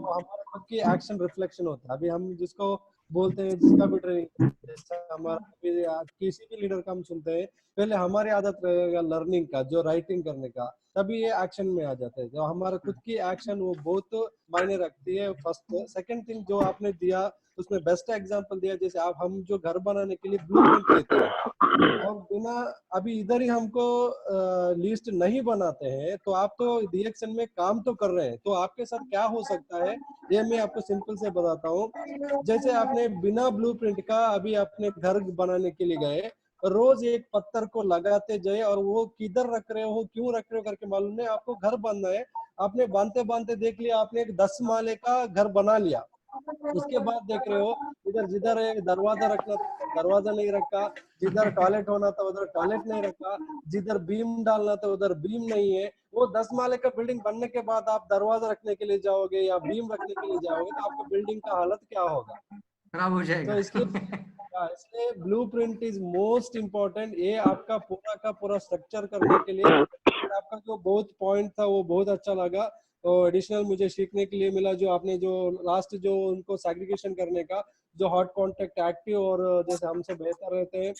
Speaker 2: हमारा खुद की एक्शन रिफ्लेक्शन होता है। अभी हम जिसको बोलते हैं, जिसका भी ट्रेनिंग, जैसा हमारा भी किसी भी लीडर का हम सुनते हैं, पहले हमारी आदत रहेगा लर्निंग का, जो राइटिंग करने का, तभी ये एक्शन में आ जाते हैं। जो हमारा खुद की एक्शन वो बहुत मायने रखती है। फर्स्ट सेकंड थिंग जो आपने दिया उसमें बेस्ट एग्जांपल दिया, जैसे आप हम जो घर बनाने के लिए ब्लूप्रिंट लेते हैं और बिना अभी इधर ही हमको लिस्ट नहीं बनाते हैं, तो आप तो रिएक्शन में काम तो कर रहे हैं। तो आपके साथ क्या हो सकता है, ये मैं आपको सिंपल से बताता हूँ। जैसे आपने बिना ब्लूप्रिंट का अभी अपने घर बनाने के लिए गए, रोज एक पत्थर को लगाते जाए और वो किधर रख रहे हो, क्यों रख रहे हो करके मालूम नहीं, आपको घर बनना है। आपने बांधते बांधते देख लिया, आपने एक 10 माले का घर बना लिया। उसके बाद देख रहे हो इधर जिधर दरवाजा रखना था दरवाजा नहीं रखा, जिधर टॉयलेट होना था उधर टॉयलेट नहीं रखा, जिधर बीम डालना था उधर बीम नहीं है। वो 10 माले का बिल्डिंग बनने के बाद आप दरवाजा रखने के लिए जाओगे या बीम रखने के लिए जाओगे, तो आपका बिल्डिंग का हालत क्या होगा।
Speaker 1: खराब हो
Speaker 2: तो
Speaker 1: जाएगा।
Speaker 2: इसलिए ब्लूप्रिंट इज मोस्ट इम्पोर्टेंट। ये आपका पूरा का पूरा स्ट्रक्चर करने के लिए, आपका जो बहुत पॉइंट था वो बहुत अच्छा लगा। तो एडिशनल मुझे सीखने के लिए मिला, जो आपने जो लास्ट जो उनको सेग्रीगेशन करने का, जो हॉट कॉन्टेक्ट एक्टिव और जैसे हमसे बेहतर रहते हैं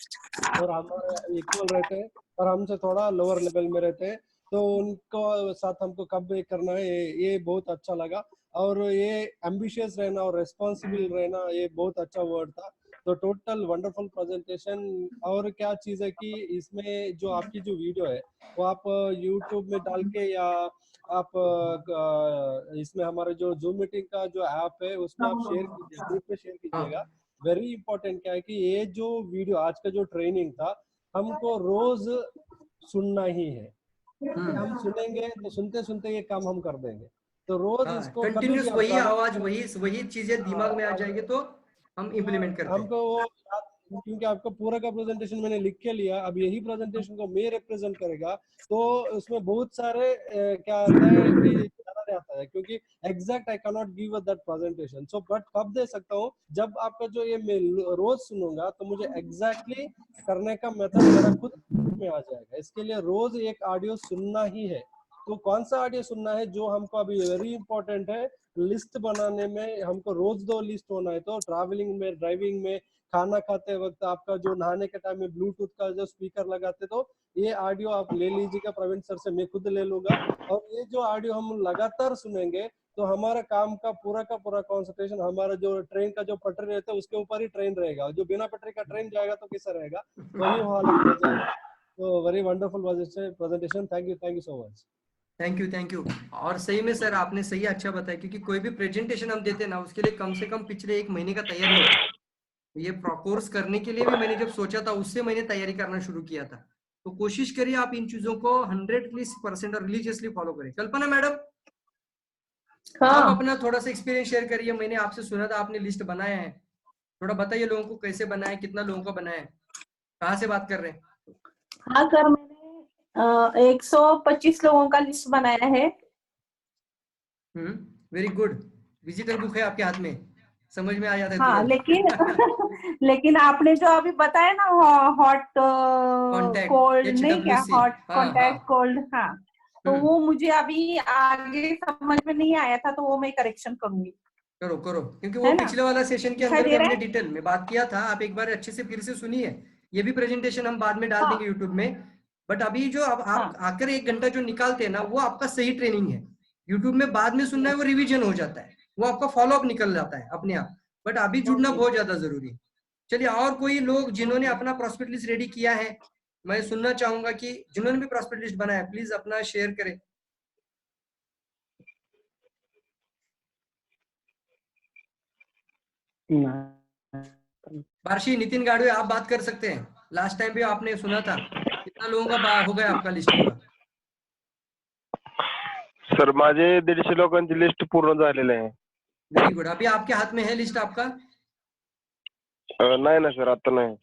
Speaker 2: और हमारे इक्वल रहते हैं और हमसे थोड़ा लोअर लेवल में रहते हैं, तो उनको साथ हमको कब करना है, ये बहुत अच्छा लगा। और ये एम्बिशियस रहना और रेस्पॉन्सिबल रहना, ये बहुत अच्छा वर्ड था। तो टोटल वंडरफुल प्रेजेंटेशन। और क्या चीज़ है कि इसमें जो आपकी जो वीडियो है वो आप यूट्यूब में डाल के, या आप इसमें हमारे जो जूम मीटिंग का जो ऐप है उसमें आप शेयर कीजिए, ग्रुप में शेयर कीजिएगा। वेरी इंपॉर्टेंट क्या है कि ये जो वीडियो आज का जो ट्रेनिंग था, हमको रोज सुनना ही है। हम सुनेंगे तो सुनते सुनते ये काम हम कर देंगे। तो रोज इसको कभी भी
Speaker 1: कंटिन्यूस
Speaker 2: आप
Speaker 1: वही
Speaker 2: चालू,
Speaker 1: आवाज, वही वही चीजें दिमाग में आ जाएगी तो हम इम्प्लीमेंट करते हैं।
Speaker 2: हमको वो याद, क्योंकि आपका पूरा का प्रेजेंटेशन मैंने लिख के लिया, अब यही प्रेजेंटेशन को मैं रिप्रेजेंट करेगा, तो उसमें बहुत सारे क्या आता है कि ज़्यादा आता है, क्योंकि exact I can not give that presentation. So but कब दे सकता हूँ, जब आपका जो ये मैं रोज सुनूंगा तो मुझे एग्जैक्टली करने का मेथड मेरा खुद में आ जाएगा। इसके लिए रोज एक ऑडियो सुनना ही है। तो कौन सा ऑडियो सुनना है, जो हमको अभी वेरी इंपॉर्टेंट है, लिस्ट बनाने में हमको रोज 2 लिस्ट होना है। तो ट्रैवलिंग में, ड्राइविंग में, खाना खाते वक्त, आपका जो नहाने के टाइम में ब्लूटूथ का जो स्पीकर लगाते, तो ये ऑडियो आप ले लीजिएगा प्रवीण सर से, मैं खुद ले लूंगा। और ये जो ऑडियो हम लगातार सुनेंगे तो हमारा काम का पूरा कंसंट्रेशन, हमारा जो ट्रेन का जो पटरी रहता है उसके ऊपर ही ट्रेन रहेगा। जो बिना पटरी का ट्रेन जाएगा तो कैसा रहेगा, वही हालत हो जाएगा। तो very wonderful presentation, thank you so much.
Speaker 1: Thank you, thank you. और सही में सर आपने सही अच्छा बताया, क्योंकि कोई भी प्रेजेंटेशन हम देते हैं ना, उसके लिए कम से कम पिछले 1 महीने का तैयारी होता है। ये कोर्स करने के लिए भी मैंने जब सोचा था, उससे मैंने तैयारी करना शुरू किया था। तो कोशिश करिए आप इन चीजों को 100% और रिलीजियसली फॉलो करें। कल्पना मैडम, आप
Speaker 3: हाँ
Speaker 1: अपना थोड़ा सा एक्सपीरियंस शेयर करिए। मैंने आपसे सुना था आपने लिस्ट बनाया है, थोड़ा बताइए लोगों को कैसे बनाया, कितना लोगों का बनाया है, कहाँ से बात कर रहे हैं?
Speaker 3: हाँ सर, मैंने 125 लोगों का लिस्ट बनाया है।
Speaker 1: Very good. डिजिटल बुक है आपके हाथ में, समझ में आ जाता है
Speaker 3: हाँ,
Speaker 1: तुरंत।
Speaker 3: लेकिन लेकिन आपने जो अभी बताया ना, हॉट
Speaker 1: कॉन्टैक्ट,
Speaker 3: कोल्ड नहीं क्या,
Speaker 1: HWC,
Speaker 3: हॉट
Speaker 1: हाँ हाँ।
Speaker 3: कॉन्टैक्ट कोल्ड, हाँ, तो वो मुझे अभी आगे समझ में नहीं आया था, तो वो मैं करेक्शन करूंगी।
Speaker 1: करो करो, क्योंकि वो
Speaker 3: है ना?
Speaker 1: पिछले वाला सेशन के
Speaker 3: दिखाई
Speaker 1: अंदर
Speaker 3: दे
Speaker 1: भी
Speaker 3: रहा
Speaker 1: हमने
Speaker 3: है?
Speaker 1: डिटेल में बात किया था, आप एक बार अच्छे से फिर से सुनिए। ये भी प्रेजेंटेशन हम बाद में डाल
Speaker 3: हाँ
Speaker 1: देंगे यूट्यूब में। बट अभी जो अब
Speaker 3: हाँ
Speaker 1: आप आकर 1 घंटा जो निकालते हैं ना, वो आपका सही ट्रेनिंग है। यूट्यूब में बाद में सुनना है वो रिवीजन हो जाता है, वो आपका फॉलो अप निकल जाता है अपने आप। बट अभी जुड़ना
Speaker 3: ओके।
Speaker 1: बहुत ज्यादा जरूरी है। चलिए, और कोई लोग जिन्होंने अपना प्रॉस्पेक्ट लिस्ट रेडी किया है, मैं सुनना चाहूंगा कि जिन्होंने भी प्रॉस्पेक्ट लिस्ट बनाया प्लीज अपना शेयर करें। बार्शी, नितिन गाडवे, आप बात कर सकते हैं। लास्ट टाइम भी आपने सुना था, कितना लोगों का हो गया आपका लिस्ट पूरा?
Speaker 4: सर माझे 150 लोकांची लिस्ट पूर्ण झालेली आहे.
Speaker 1: Very good. अभी आपके हाथ में है लिस्ट आपका?
Speaker 4: नाही ना सर, आता नाही.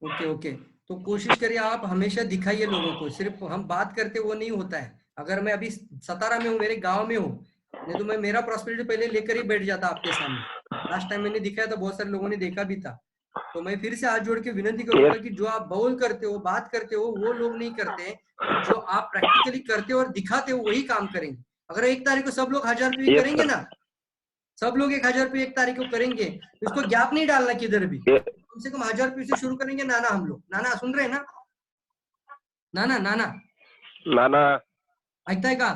Speaker 1: ओके ओके, तो कोशिश करिए आप हमेशा दिखाइए लोगों को, सिर्फ हम बात करते वो नहीं होता है। अगर मैं अभी सतारा में हूँ, मेरे गांव में हूँ, नहीं तो मैं मेरा प्रॉस्पेरिटी पहले लेकर ही बैठ जाता आपके सामने। लास्ट टाइम मैंने दिखाया था, बहुत सारे लोगों ने देखा भी था। तो मैं फिर से हाथ जोड़ के विनती करूंगा कि जो आप बोल करते हो, बात करते हो, वो लोग नहीं करते हैं, और जो आप प्रैक्टिकली करते हो और दिखाते हो वही काम करेंगे। अगर 1 तारीख को सब लोग 1000 रुपये
Speaker 4: Yes,
Speaker 1: करेंगे
Speaker 4: sir.
Speaker 1: ना, सब लोग 1000 रुपये 1 तारीख को करेंगे, तो इसको गैप नहीं डालना किधर भी। कम से कम 1000 रुपये से शुरू करेंगे। नाना, हम लोग, नाना सुन रहे हैं ना? नाना नाना
Speaker 4: नाना
Speaker 1: ऐकताय का?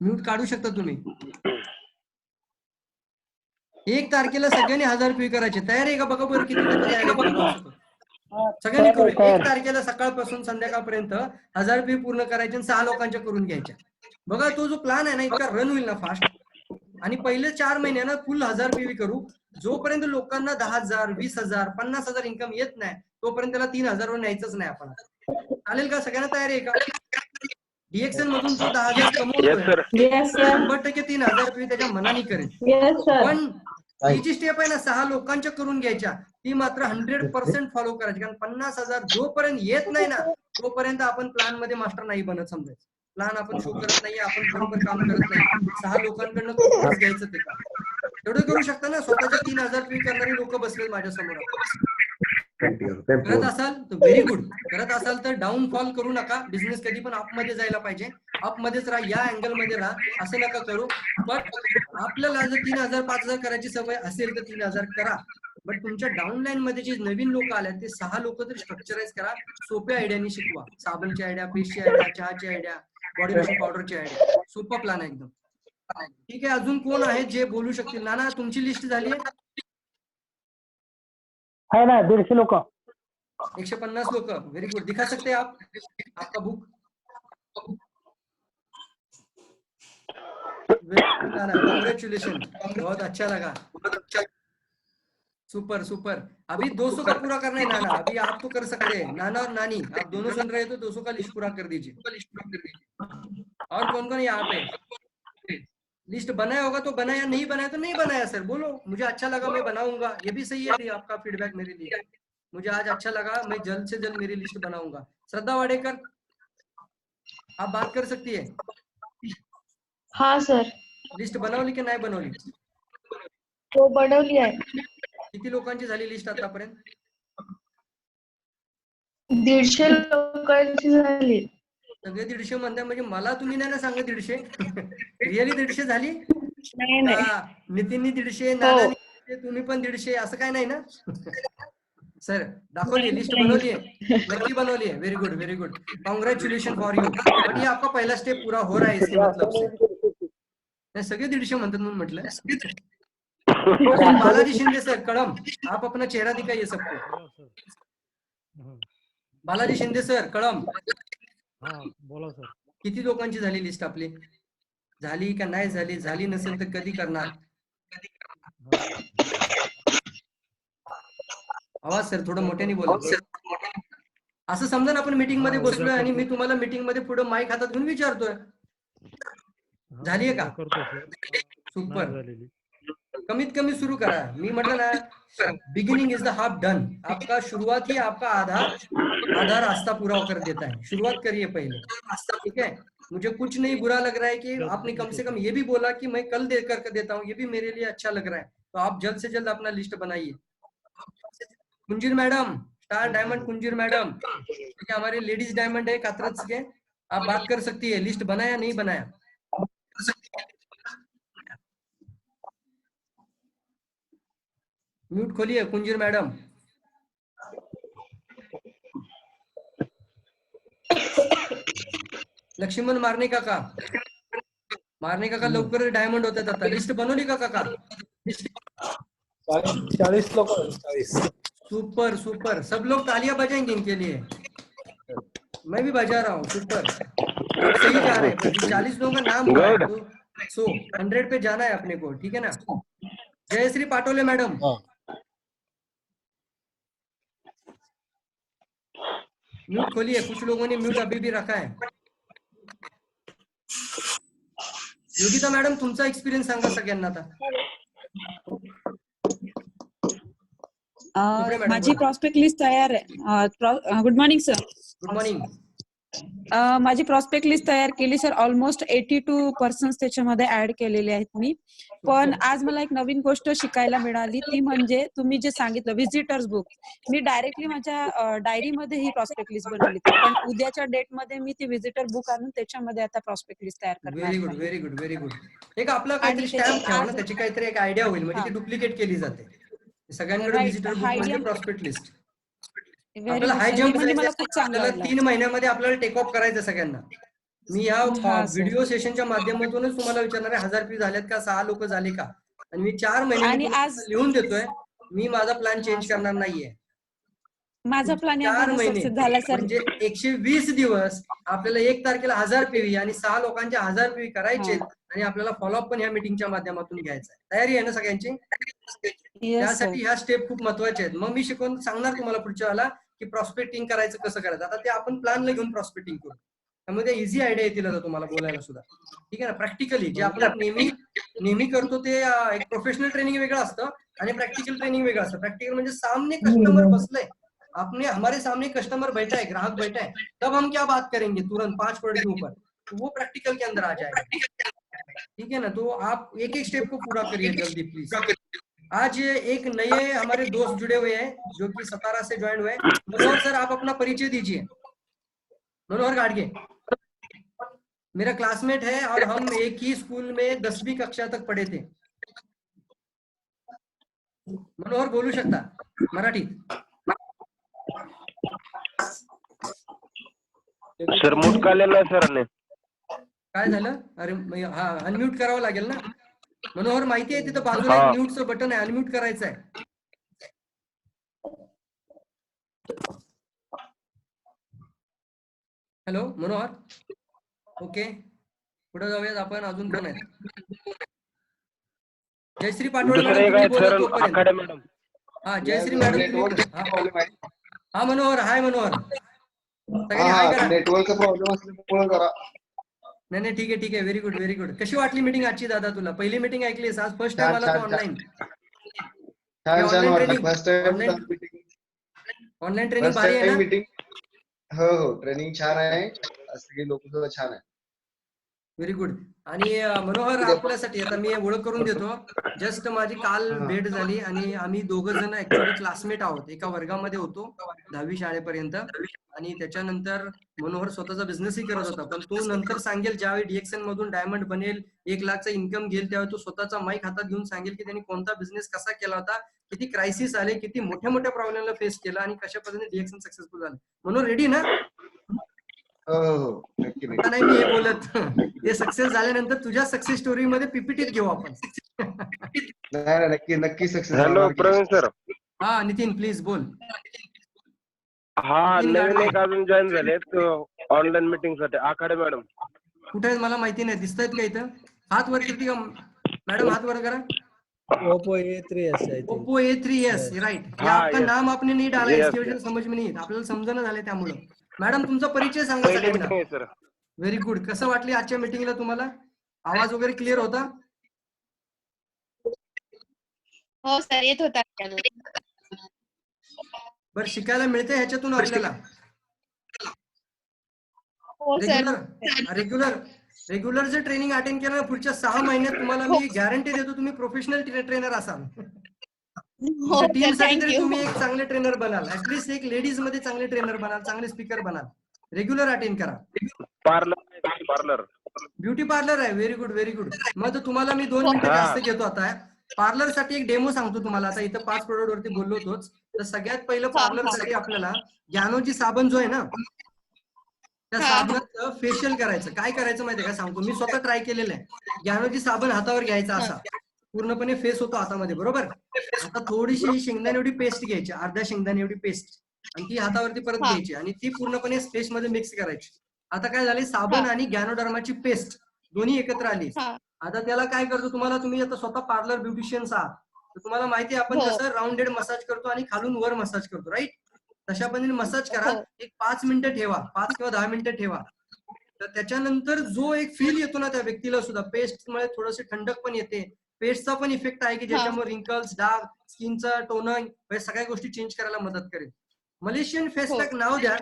Speaker 1: म्यूट काढू शकता तुम्ही. 1 तारखेला सगळ्यांनी 1000 रुपये करायचे. तयार आहे का? बघा बरं किती जण तयार आहे बघा बरं. सगळ्यांनी करू. 1 तारखेला सकाळपासून संध्याकाळपर्यंत 1000 रुपये पूर्ण करायचे आणि 6 लोकांच्या करून घ्यायच्या. बघा तो जो प्लॅन आहे ना, इतका रन होईल ना फास्ट. आणि पहिले 4 महिन्यानं फुल 1000 रुपये करू. जोपर्यंत लोकांना 10,000, 20,000, 50,000 इन्कम येत नाही, तोपर्यंत त्याला 3,000 वर न्यायचंच नाही आपण. चालेल का? सगळ्यांना तयार आहे का? डीएक्सएल मधून जो 10,000
Speaker 4: Yes,
Speaker 1: कमवतोय,
Speaker 4: sir.
Speaker 3: येस सर,
Speaker 1: 100% 3,000 रुपये त्याच्या मनाने करेल.
Speaker 3: Yes sir.
Speaker 1: पण ही जी स्टेप आहे ना, 6 लोकांच्या करून घ्यायच्या, ती मात्र 100% फॉलो करायची. कारण 50,000 जोपर्यंत येत नाही ना, तोपर्यंत आपण प्लॅन मध्ये मास्टर नाही बनत. समजायचं प्लॅन आपण शो करत नाही, आपण बरोबर काम करत नाही. 6 लोकांकडनं करूनच घ्यायचं ते काम. तेवढं करू शकता ना? स्वतःच्या 3,000 रुपये करणारी लोक बसलेत माझ्या समोर. करत असाल तर व्हेरी गुड. करत असाल तर डाऊनफॉल करू नका. बिझनेस कधी पण अप मध्ये जायला पाहिजे. अप मध्येच राहा, या अँगल मध्ये राहा, असं नका करू. बट आपल्याला जर 3,000 5,000 करायची सवय असेल तर 3,000 करा. बट तुमच्या डाऊनलाईन मध्ये जे नवीन लोक आले, ते 6 लोक तरी स्ट्रक्चराइज करा. सोप्या आयडियानी शिकवा. साबणची आयडिया, पेस्टची आयडिया, चहाची आयडिया, बॉडी लोशन पावडरची आयडिया. सोपा प्लॅन आहे एकदम. ठीक आहे, अजून कोण आहे जे बोलू शकतील? नाना, तुमची लिस्ट झाली आहे?
Speaker 5: है ना 150 लोक.
Speaker 1: 150 लोग. Very good. दिखा सकते हैं आप आपका बुक? कॉन्ग्रेचुलेशन, बहुत अच्छा लगा. Super super. अभी 200 का पूरा करना है नाना. अभी आप तो कर सकते हैं. नाना और नानी, आप दोनों सुन रहे हो तो 200 का लिस्ट पूरा कर दीजिए. और कौन कौन यहाँ पे लिस्ट बनाया होगा तो बनाया, नहीं बनाया तो नहीं बनाया. सर बोलो, मुझे अच्छा लगा, मैं बनाऊंगा. ये भी सही है आपका फीडबैक मेरे लिए. मुझे आज अच्छा लगा, मैं जल्द से जल्द मेरी लिस्ट बनाऊंगा. श्रद्धा वाडेकर, आप बात कर सकती है?
Speaker 6: हाँ सर,
Speaker 1: लिस्ट बनवली की नाही बनवली?
Speaker 6: हो बनवली आहे.
Speaker 1: किती लोकांची झाली लिस्ट आतापर्यंत?
Speaker 6: 150 लोकांची झाली.
Speaker 1: सगळे 150 म्हणताय म्हणजे मला तुम्ही नाही ना सांगा 150. रिअली 150 झाली?
Speaker 6: नाही नाही,
Speaker 1: नितीननी 150, नानानी 150, तुम्ही पण 150, असं काय नाही ना? सर दाखवली लिस्ट, बनवली है, नक्की बनवली है. Very good very good. Congratulation for you. But ये आपका पहला स्टेप पूरा हो रहा है इसके मतलब से. सगळे 150 म्हणतात म्हणून म्हटलं. बालाजी शिंदे सर, कड़म, आप अपना चेहरा दिखाइए सबको. बालाजी शिंदे सर, कळम.
Speaker 7: हाँ बोला सर.
Speaker 1: किती लोकांची झाली लिस्ट आपली? झाली का नाही झाली? झाली नसेल तर कधी करणार? आवाज सर थोडं मोठ्याने बोला. असं समजा ना आपण मीटिंग मध्ये बसलोय आणि मी तुम्हाला मीटिंग मध्ये पुढे माईक हातात घेऊन विचारतोय, झालीये का? सुपर. कमीत कमी सुरू करा. मी म्हटलं ना, beginning is the half done. आपका शुरुआत ही आपका आधा रास्ता पूरा कर देता है. शुरुआत करिए पहले, ठीक है? मुझे कुछ नहीं बुरा लग रहा है कि आपने कम से कम ये भी बोला कि मैं कल देकर देता हूँ. ये भी मेरे लिए अच्छा लग रहा है. तो आप जल्द से जल्द अपना लिस्ट बनाइए। Kunjir madam, star diamond Kunjir madam, ठीक है, हमारे लेडीज डायमंड है कातरज के, आप बात कर सकती है। लिस्ट बनाया नहीं बनाया? म्यूट खोलिए कुंजीर मैडम। लक्ष्मण मारणे काका, मारणे काका लवकर डायमंड होतात आता। लिस्ट बनवली का काका?
Speaker 2: 40 लोग हैं, 40।
Speaker 1: सुपर सुपर, सब लोग तालियां बजाएंगे इनके लिए। मैं भी बजा रहा हूँ, सुपर, आप सही जा रहे हैं। 40 लोगों का नाम हुआ है तो 100 पे जाना है अपने को, ठीक है ना। जयश्री पाटोले मैडम,
Speaker 2: हाँ।
Speaker 1: म्यूट खोलिए, कुछ लोगों ने म्यूट अभी भी रखा है। योगिता मॅडम, तुमचा एक्सपिरियन्स सांगा सगळ्यांना आता। मॅडम,
Speaker 5: माझी
Speaker 1: बोला.
Speaker 5: प्रॉस्पेक्ट लिस्ट तयार आहे। Good morning sir.
Speaker 1: Good morning.
Speaker 5: माझी प्रॉस्पेक्ट लिस्ट तयार केली सर। ऑलमोस्ट 82 पर्सन्स त्याच्यामध्ये ऍड केलेले आहेत मी। पण आज मला एक नवीन गोष्ट शिकायला मिळाली, ती म्हणजे तुम्ही जे सांगितलं व्हिजिटर्स बुक, मी डायरेक्टली माझ्या डायरीमध्ये ही प्रॉस्पेक्ट लिस्ट बनवली, पण उद्याच्या डेटमध्ये मी ती व्हिजिटर बुक आणून त्याच्यामध्ये आता प्रॉस्पेक्ट लिस्ट तयार करणार
Speaker 1: व्हेरी गुड
Speaker 5: आहे।
Speaker 1: Very good very good. एक आपला काहीतरी
Speaker 5: आणि त्याची
Speaker 1: स्टॅम्प ठेवा ना,
Speaker 5: आज
Speaker 1: त्याची काहीतरी एक आयडिया होईल, म्हणजे ती डुप्लिकेट केली जाते सगळ्यांकडे।
Speaker 5: राईट,
Speaker 1: व्हिजिटर बुक
Speaker 5: हा
Speaker 1: म्हणजे
Speaker 5: आयडिया
Speaker 1: प्रॉस्पेक्ट लिस्ट.
Speaker 5: व्हेरी
Speaker 1: आपल्याला
Speaker 5: गुड
Speaker 1: हाय
Speaker 5: सर, हे
Speaker 1: जम्प
Speaker 5: म्हणजे
Speaker 1: करायचं
Speaker 5: मला
Speaker 1: आहे.
Speaker 5: खूप चांगलं
Speaker 1: आपल्याला
Speaker 5: वाटलं।
Speaker 1: 3 महिन्यामध्ये आपल्याला टेक ऑफ करायचं सगळ्यांना. मी या
Speaker 5: हा सर.
Speaker 1: व्हिडिओ सेशनच्या माध्यमातूनच तुम्हाला विचारणार आहे, 1000 व्ह्यू झालेत का, 6 लोक झाले का, आणि मी 4 महिन्यांनी
Speaker 5: आणि
Speaker 1: तुम्हाला
Speaker 5: आज
Speaker 1: लिहून देतोय. मी माझा प्लॅन
Speaker 5: हा
Speaker 1: चेंज
Speaker 5: सर,
Speaker 1: करणार नाहीये.
Speaker 5: माझा प्लॅन
Speaker 1: 4
Speaker 5: यामध्ये
Speaker 1: महिने
Speaker 5: सक्सेस झाला सर।
Speaker 1: म्हणजे 120 दिवस आपल्याला 1 तारखेला 1000 पीव्ही आणि 6 लोकांचे 1000 पीव्ही करायचे, आणि आपल्याला फॉलोअप पण ह्या मीटिंगच्या माध्यमातून घ्यायचा आहे. तयारी आहे ना सगळ्यांची?
Speaker 5: Yes sir.
Speaker 1: त्यासाठी ह्या स्टेप खूप महत्वाच्या आहेत. मग मी शिकवून सांगणार तुम्हाला पुढच्या वेळेला की प्रॉस्पेक्टिंग करायचं कसं करायचं. आता ते आपण प्लॅनला घेऊन प्रॉस्पेक्टिंग करू, त्यामध्ये इझी आयडिया येतील आता तुम्हाला बोलायला सुद्धा, ठीक आहे ना. प्रॅक्टिकली जे आपण नेहमी करतो ते एक प्रोफेशनल ट्रेनिंग वेगळं असतं आणि प्रॅक्टिकल ट्रेनिंग वेगळं असतं. प्रॅक्टिकल म्हणजे सामने कस्टमर बसले, आपने हमारे सामने कस्टमर बैठा है, ग्राहक बैठा है, तब हम क्या बात करेंगे तुरंत 5 प्रोडक्ट के ऊपर, तो वो प्रैक्टिकल के अंदर आ जाएगा, ठीक है ना। तो आप एक एक स्टेप को पूरा करिए जल्दी प्लीज। आज एक नए हमारे दोस्त जुड़े हुए हैं जो कि सतारा से ज्वाइन हुए। मनोहर सर, आप अपना परिचय दीजिए। मनोहर गाड़गे मेरा क्लासमेट है और हम एक ही स्कूल में 10वीं कक्षा तक पढ़े थे। मनोहर बोलू शकता मराठी?
Speaker 4: सर मूट काढलेला आहे सरांनी.
Speaker 1: काय झालं? अरे हा, अनम्यूट करावं लागेल ना. मनोहर, माहिती आहे तिथं बाजूला एक म्यूटचं बटन आहे, अनम्यूट करायचं आहे. हॅलो मनोहर, ओके, पुढे जाऊयात आपण. अजून कोण आहेत? जयश्री पाटोळे
Speaker 4: दुसरे
Speaker 1: मॅडम,
Speaker 4: एक
Speaker 1: तुम्ही
Speaker 4: आहेत
Speaker 1: बोला
Speaker 4: सर
Speaker 1: तोपर्यंत.
Speaker 4: आखाडे मॅडम.
Speaker 1: हा जयश्री मॅडम, तुम्ही हा मनोहर, हाय मनोहर, सगळ्यांनी हाय करा.
Speaker 8: नेटवर्कचा प्रॉब्लेम असल्यामुळे जरा.
Speaker 1: नाही ठीक आहे ठीक आहे, व्हेरी गुड व्हेरी गुड. कशी वाटली मीटिंग आजची दादा तुला? पहिली मीटिंग ऐकलीस आज? फर्स्ट टाइम आला तो ऑनलाईन?
Speaker 8: छान
Speaker 1: ऑनलाईन
Speaker 8: वाटलं.
Speaker 1: Training,
Speaker 8: first time
Speaker 1: online training भारी आहे ना?
Speaker 8: मीटिंग. हो ट्रेनिंग छान आहे, सगळे लोक सुद्धा छान आहे.
Speaker 1: Very good. आणि मनोहर, आपल्यासाठी आता मी ओळख करून देतो. जस्ट माझी काल भेट झाली आणि आम्ही दोघं जण ऍक्च्युली क्लासमेट आहोत, एका वर्गामध्ये होतो 10वी शाळेपर्यंत. आणि त्याच्यानंतर मनोहर स्वतःचा बिझनेसही करत होता, पण तो नंतर सांगेल ज्यावेळी DXN मधून डायमंड बनेल, 1 लाखचा इन्कम घेईल, त्यावेळी तो स्वतःचा माईक हातात घेऊन सांगेल की त्यांनी कोणता बिझनेस कसा केला होता, किती क्रायसिस आले, किती मोठ्या मोठ्या प्रॉब्लेमला फेस केला आणि कशा पद्धतीने DXN सक्सेसफुल झालं. मनोहर रेडी ना?
Speaker 8: हो नक्की
Speaker 1: आता नाही मी हे बोलत, ते सक्सेस झाल्यानंतर तुझ्या सक्सेस स्टोरी मध्ये पीपीटीत घेऊ आपण.
Speaker 8: नाही नक्की नक्की सक्सेस.
Speaker 4: Hello Praveen sir.
Speaker 1: हा नितीन, प्लीज बोल.
Speaker 4: हा
Speaker 1: नितीन
Speaker 4: नवीन
Speaker 1: गाडगे.
Speaker 4: एक अजून जॉईन झालेत ऑनलाईन मीटिंग साठी. आखाडे मॅडम
Speaker 1: कुठे आहेत मला माहिती नाही, दिसतायत का इथं? हात वर किती का मॅडम, हात वर करा.
Speaker 2: Oppo A3s I think.
Speaker 1: Oppo A3s, right. ये
Speaker 4: हाँ,
Speaker 1: आपका
Speaker 4: yes.
Speaker 1: नाम आपने नहीं डाला,
Speaker 4: Yes,
Speaker 1: इसकी वजह से
Speaker 4: yes.
Speaker 1: समझ में नाही येत. आपल्याला समजणं झालंय त्यामुळं. मॅडम, तुमचा परिचय सांगा
Speaker 4: पहिली
Speaker 1: सगळ्यांना.
Speaker 4: मीटिंग आहे सर.
Speaker 1: Very good. कसं वाटली आजच्या मीटिंगला तुम्हाला? आवाज वगैरे क्लिअर होता?
Speaker 6: हो सर, येत होता.
Speaker 1: बरं, शिकायला मिळते ह्याच्यातून आपल्याला?
Speaker 6: हो सर.
Speaker 1: रेग्युलर रेग्युलर जर ट्रेनिंग अटेंड केलं ना पुढच्या 6 महिन्यात तुम्हाला मी गॅरंटी देतो तुम्ही प्रोफेशनल ट्रेनर असाल.
Speaker 6: हो
Speaker 1: टीम
Speaker 6: सर,
Speaker 1: साठी तरी
Speaker 6: थँक्यू.
Speaker 1: तुम्ही एक चांगले ट्रेनर बनाल. ऍटलीस्ट एक लेडीज मध्ये चांगले ट्रेनर बनाल, चांगले स्पीकर बनाल. रेग्युलर अटेंड करा.
Speaker 4: पार्लर
Speaker 1: ब्युटी पार्लर आहे. Very good, very good. मग तुम्हाला मी 2 मिनिटं जास्त घेतो आता. पार्लर साठी एक डेमो सांगतो तुम्हाला. आता इथं 5 प्रोडक्ट वरती बोललो होतोच. तर सगळ्यात पहिलं पार्लर साठी आपल्याला ज्ञानोजी साबण जो आहे ना त्या साबणाचं फेशियल करायचं. काय करायचं माहितीये का सांगतो. मी स्वतः ट्राय केलेलं आहे. ज्ञानोजी साबण हातावर घ्यायचा असा पूर्णपणे फेस होतो हातामध्ये, बरोबर. आता थोडीशी शेंगदाणे एवढी पेस्ट घ्यायची, अर्ध्या शेंगदाणे एवढी पेस्ट, आणि ती हातावरती परत घ्यायची आणि ती पूर्णपणे पेस्ट मध्ये मिक्स करायची. आता काय झाले, साबण आणि गॅनोडर्माची पेस्ट दोन्ही एकत्र आली. आता त्याला काय करतो तुम्हाला, तुम्ही आता स्वतः पार्लर ब्युटिशियन्स आहात तर तुम्हाला माहिती आहे आपण कसं राऊंडेड मसाज करतो आणि खालून वर मसाज करतो, राईट. तशा पद्धतीने मसाज करा. एक 5 मिनिटं ठेवा, 5 किंवा 10 मिनिटं ठेवा. तर त्याच्यानंतर जो एक फील येतो ना त्या व्यक्तीला सुद्धा, पेस्टमुळे थोडीशी थंडक पण येते. पेस्टचा पण इफेक्ट आहे की ज्याच्यामुळे रिंकल्स, डाग, स्किनचा टोनर सगळ्या गोष्टी चेंज करायला मदत करेल. मलेशियन फेस पॅक नाव द्या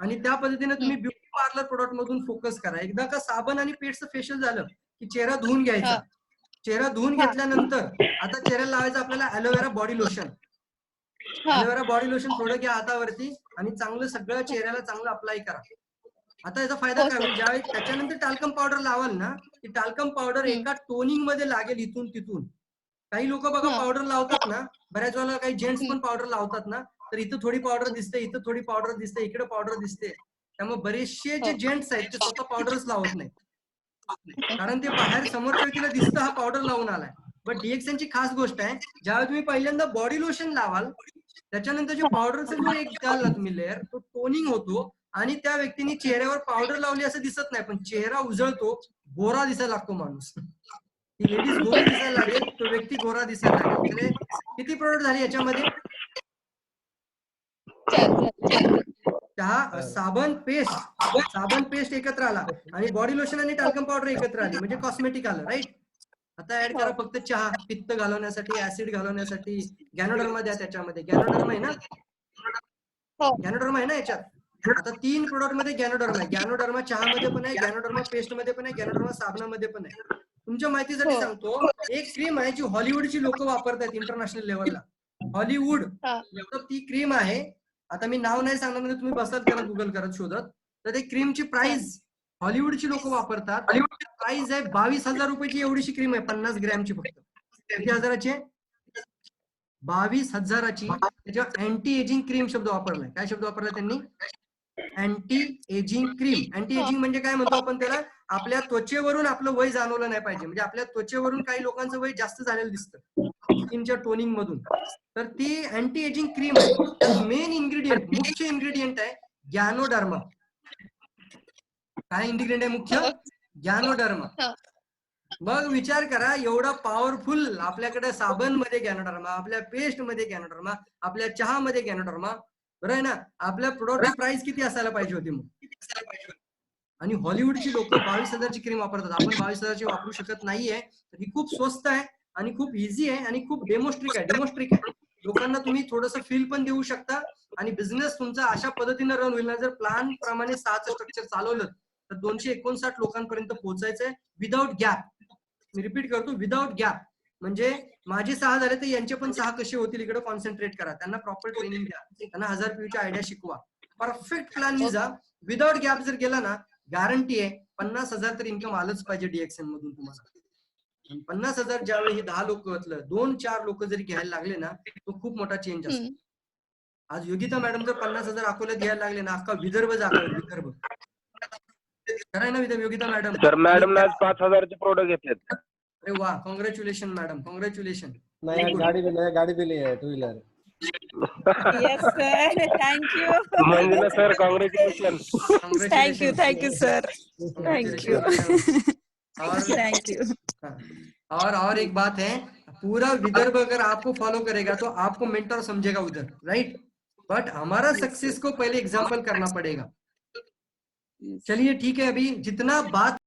Speaker 1: आणि त्या पद्धतीने तुम्ही ब्युटी पार्लर प्रोडक्ट मधून फोकस करा. एकदा का साबण आणि पेस्टचं फेशियल झालं की चेहरा धुवून घ्यायचा. चेहरा धुवून घेतल्यानंतर आता चेहऱ्याला लावायचं आपल्याला aloe vera body lotion. Aloe vera body lotion थोडं घ्या हातावरती आणि चांगलं सगळं चेहऱ्याला चांगलं अप्लाय करा. आता याचा फायदा काय होईल, ज्यावेळी त्याच्यानंतर टाल्कम पावडर लावाल ना, ती टाल्कम पावडर एका टोनिंग मध्ये लागेल इथून तिथून. काही लोक बघा पावडर लावतात ना, बऱ्याच वेळेला काही जेंट्स पण पावडर लावतात ना, तर इथं थोडी पावडर दिसते, इथं थोडी पावडर दिसते, इकडे पावडर दिसते. त्यामुळे बरेचसे जे जेंट्स आहेत ते स्वतः पावडरच लावत नाही, कारण ते बाहेर समोरच्या व्यक्तीला दिसतं हा पावडर लावून आलाय. बट DXN ची खास गोष्ट आहे, ज्यावेळी तुम्ही पहिल्यांदा बॉडी लोशन लावाल त्याच्यानंतर जे पावडरचा जो एक द्याल ना तुम्ही लेअर, तो टोनिंग होतो आणि त्या व्यक्तीने चेहऱ्यावर पावडर लावली असं दिसत नाही, पण चेहरा उजळतो, गोरा दिसायला लागतो माणूस. ती लेडीज गोरी दिसायला लागेल, तो व्यक्ती गोरा दिसायला लागेल. चले, किती प्रोडक्ट झाले याच्यामध्ये? साबण पेस्ट एकत्र आला आणि बॉडी लोशन आणि टाल्कम पावडर एकत्र आली म्हणजे कॉस्मेटिक आलं, राईट. आता ऍड करा फक्त चहा, पित्त घालवण्यासाठी, ऍसिड घालवण्यासाठी. गॅनोडर्मा द्या त्याच्यामध्ये. गॅनोडर्मा आहे ना, गॅनोडर्मा आहे ना याच्यात. आता 3 प्रोडक्ट मध्ये गॅनोडर्मा आहे. गॅनोडर्मा चहामध्ये पण आहे, गॅनोडर्मा पेस्ट मध्ये पण आहे, गॅनोडर्मा साबणामध्ये पण आहे. तुमच्या माहितीसाठी सांगतो, एक क्रीम आहे जी हॉलिवूडची लोक वापरतात इंटरनॅशनल लेवलला. हॉलिवूड ती क्रीम आहे. आता मी नाव नाही सांगणार म्हणजे तुम्ही बसाल त्याला गुगल करत शोधत. तर ते क्रीमची प्राइस हॉलिवूडची लोक वापरतात. प्राइस आहे 22,000 रुपयाची. एवढीशी क्रीम आहे 50 ग्रॅमची फक्त. किती हजाराची आहे? 22,000ची. त्याच्यावर अँटी एजिंग क्रीम शब्द वापरलाय. काय शब्द वापरलाय त्यांनी? Anti ageing cream. Anti ageing म्हणजे काय म्हणतो आपण त्याला, आपल्या त्वचेवरून आपलं वय जाणवलं नाही पाहिजे. म्हणजे आपल्या त्वचेवरून काही लोकांचं वय जास्त झालेलं दिसतं स्किनच्या टोनिंग मधून. तर ती अँटी एजिंग क्रीम आहे. मेन इन्ग्रेडियंट, मुख्य इन्ग्रेडियंट आहे गॅनोडर्मा. काय इन्ग्रेडियंट आहे मुख्य? गॅनोडर्मा. मग विचार करा, एवढा पॉवरफुल आपल्याकडे साबण मध्ये गॅनोडर्मा, आपल्या पेस्ट मध्ये गॅनोडर्मा, आपल्या चहा मध्ये गॅनोडर्मा, बरं आहे ना. आपल्या प्रोडक्टची प्राइस किती असायला पाहिजे होती मग? आणि हॉलिवूडची लोक 22,000ची क्रीम वापरतात. आपण 22,000ची वापरू शकत नाहीये. ही खूप स्वस्त आहे आणि खूप इझी आहे आणि खूप डेमोस्ट्रिक आहे. लोकांना तुम्ही थोडंसं फील पण देऊ शकता आणि बिझनेस तुमचा अशा पद्धतीने रन होईल ना, जर प्लॅन प्रमाणे 6चं स्ट्रक्चर चालवलं तर 259 लोकांपर्यंत पोहोचायचंय विदाउट गॅप. मी रिपीट करतो, विदाउट गॅप. म्हणजे माझे 6 झाले तर यांचे पण 6 कसे होतील इकडे कॉन्सन्ट्रेट करा. त्यांना प्रॉपर ट्रेनिंग द्या, त्यांना 1000 PV ची आयडिया शिकवा. परफेक्ट प्लॅन जा. विदाउट गॅप जर गेला ना, गॅरंटी आहे 50,000 तर इन्कम आलंच पाहिजे DXN मधून तुम्हाला. 50,000 ज्यावेळी 10 लोक 2-4 लोक जरी घ्यायला लागले ना, तो खूप मोठा चेंज असतो. आज योगिता मॅडम जर 50,000 अकोल्यात घ्यायला लागले ना, अख्खा विदर्भ जागेल. विदर्भ खरं आहे ना योगिता मॅडम?
Speaker 4: सर मॅडम आज 5,000चे प्रोडक्ट घेतलेत.
Speaker 1: अरे वाह, कॉंग्रॅच्युलेशन मॅडम, कॉंग्रॅच्युलेशन.
Speaker 2: नया गाड़ी भी ली है 2 व्हीलर.
Speaker 5: Yes sir, thank you.
Speaker 4: म्हणजे ना sir congratulation.
Speaker 5: Thank you sir, thank you.
Speaker 1: और एक बात है, पूरा विदर्भ अगर आपको फॉलो करेगा तो आपको मेंटर समझेगा उधर, राइट. बट हमारा सक्सेस को पहले एग्जाम्पल करना पड़ेगा. चलिए ठीक है, अभी जितना बात